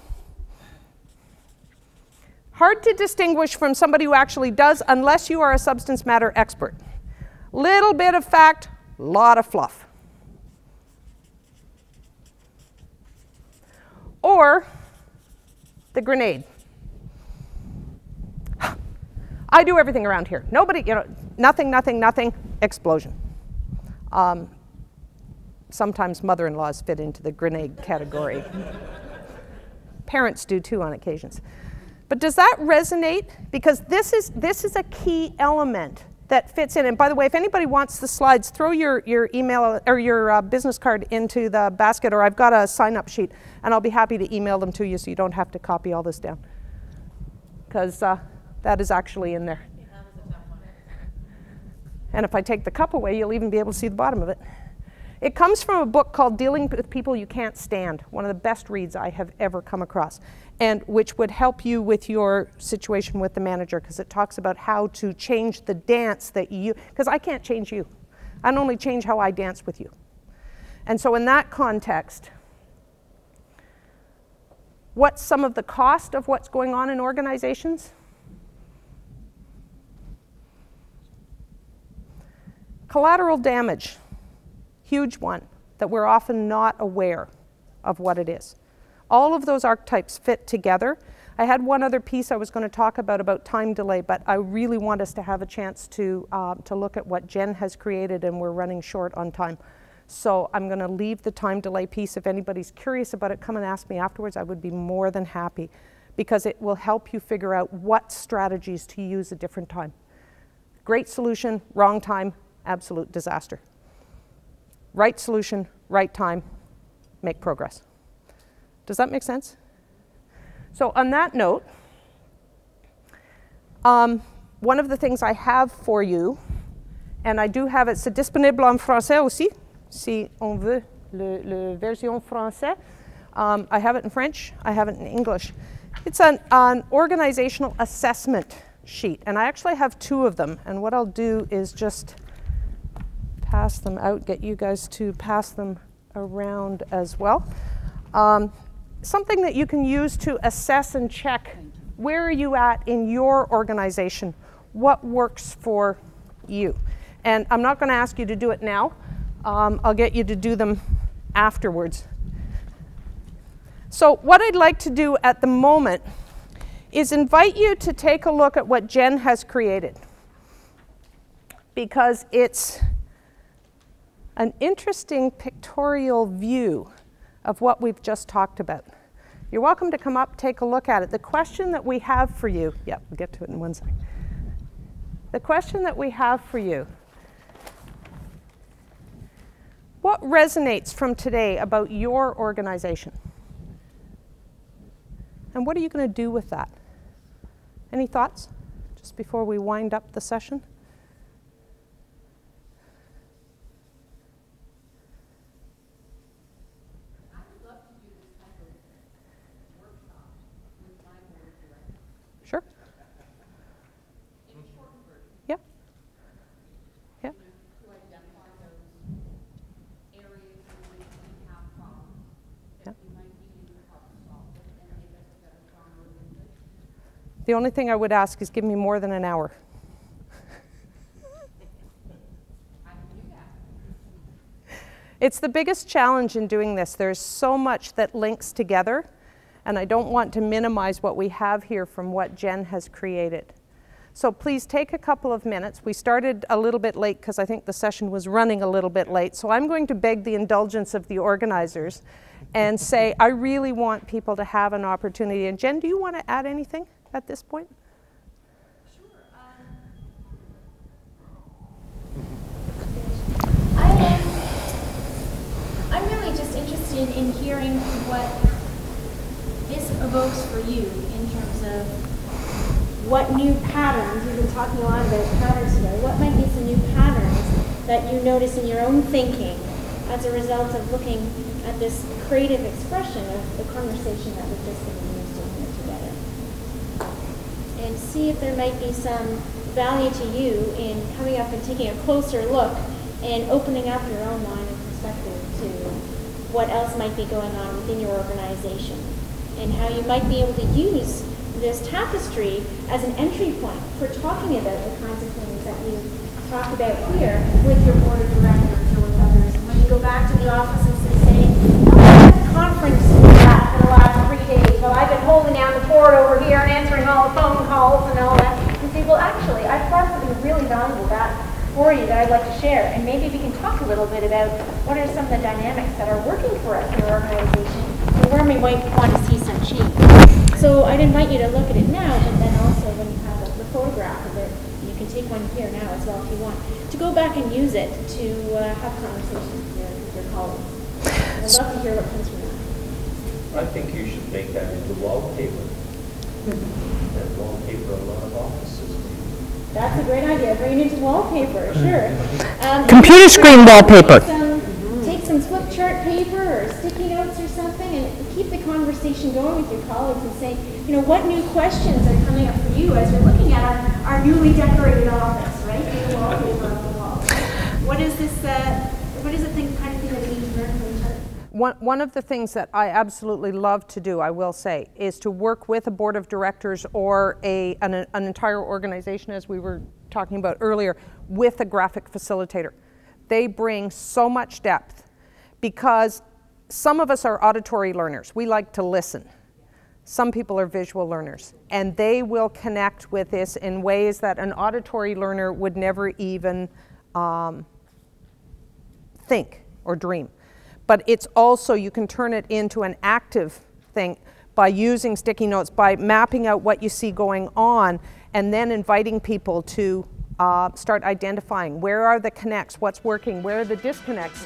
Hard to distinguish from somebody who actually does unless you are a substance matter expert. Little bit of fact, lot of fluff. Or the grenade. I do everything around here. Nobody, nothing, explosion. Sometimes mother-in-laws fit into the grenade category. Parents do too on occasions. But does that resonate? Because this is a key element that fits in. And by the way, if anybody wants the slides, throw your email or your business card into the basket, or I've got a sign-up sheet, and I'll be happy to email them to you so you don't have to copy all this down. Because that is actually in there. And if I take the cup away, you'll even be able to see the bottom of it. It comes from a book called Dealing with People You Can't Stand, one of the best reads I have ever come across, and which would help you with your situation with the manager, because it talks about how to change the dance that you, because I can't change you. I can only change how I dance with you. And so in that context, what's some of the cost of what's going on in organizations? Collateral damage. Huge one that we're often not aware of what it is. All of those archetypes fit together. I had one other piece I was going to talk about time delay, but I really want us to have a chance to look at what Jen has created, and we're running short on time. So I'm going to leave the time delay piece. If anybody's curious about it, come and ask me afterwards. I would be more than happy, because it will help you figure out what strategies to use at different time. Great solution, wrong time, absolute disaster. Right solution, right time, make progress. Does that make sense? So on that note, one of the things I have for you, and I do have it, c'est disponible en français aussi, si on veut le version français. I have it in French, I have it in English. It's an organizational assessment sheet, and I actually have 2 of them, and what I'll do is just pass them out, get you guys to pass them around as well. Something that you can use to assess and check where are you at in your organization, what works for you. And I'm not going to ask you to do it now. I'll get you to do them afterwards. So what I'd like to do at the moment is invite you to take a look at what Jen has created, because it's an interesting pictorial view of what we've just talked about. You're welcome to come up, take a look at it. The question that we have for you, yeah, we'll get to it in one second. The question that we have for you, what resonates from today about your organization? And what are you going to do with that? Any thoughts? Just before we wind up the session? I would love to do this type of workshop with my board of directors Sure. in a shortened version. Yeah. Yeah. To identify those areas in which we have problems that we might be able to help solve it and make us a better, stronger organization. The only thing I would ask is give me more than an hour. I can do that. It's the biggest challenge in doing this. There's so much that links together, and I don't want to minimize what we have here from what Jen has created. So please take a couple of minutes. We started a little bit late because I think the session was running a little bit late. So I'm going to beg the indulgence of the organizers and say I really want people to have an opportunity. And Jen, do you want to add anything at this point? I'm really just interested in hearing what this evokes for you in terms of what new patterns, we've been talking a lot about patterns today, what might be some new patterns that you notice in your own thinking as a result of looking at this creative expression of the conversation that we've just been used in here together. And see if there might be some value to you in coming up and taking a closer look and opening up your own line of perspective to what else might be going on within your organization and how you might be able to use this tapestry as an entry point for talking about the kinds of things that you talk about here with your board of directors or with others. And when you go back to the offices and say, oh, what conference was that for the last 3 days? Well, I've been holding down the board over here and answering all the phone calls and all that. And say, well, actually, I've got something really valuable for you that I'd like to share. And maybe we can talk a little bit about what are some of the dynamics that are working for us in your organization and where we might want to see some change. So I'd invite you to look at it now, but then also when you have the photograph of it, you can take one here now as well if you want, to go back and use it to have conversations with your colleagues. And I'd love to hear what comes from that. I think you should make that into wallpaper. That wallpaper a lot of offices. That's a great idea. Bring it into wallpaper, sure. Computer screen wallpaper. Take some flip chart paper or sticky notes or something and keep the conversation going with your colleagues and say, you know, what new questions are coming up for you as you're looking at our newly decorated office, right? New wallpaper on the wall. What is this, what is the kind of thing that we need to learn from each other? One of the things that I absolutely love to do, I will say, is to work with a board of directors or an entire organization, as we were talking about earlier, with a graphic facilitator. They bring so much depth because some of us are auditory learners. We like to listen. Some people are visual learners, and they will connect with this in ways that an auditory learner would never even think or dream. But it's also, you can turn it into an active thing by using sticky notes, by mapping out what you see going on, and then inviting people to start identifying where are the connects, what's working, where are the disconnects.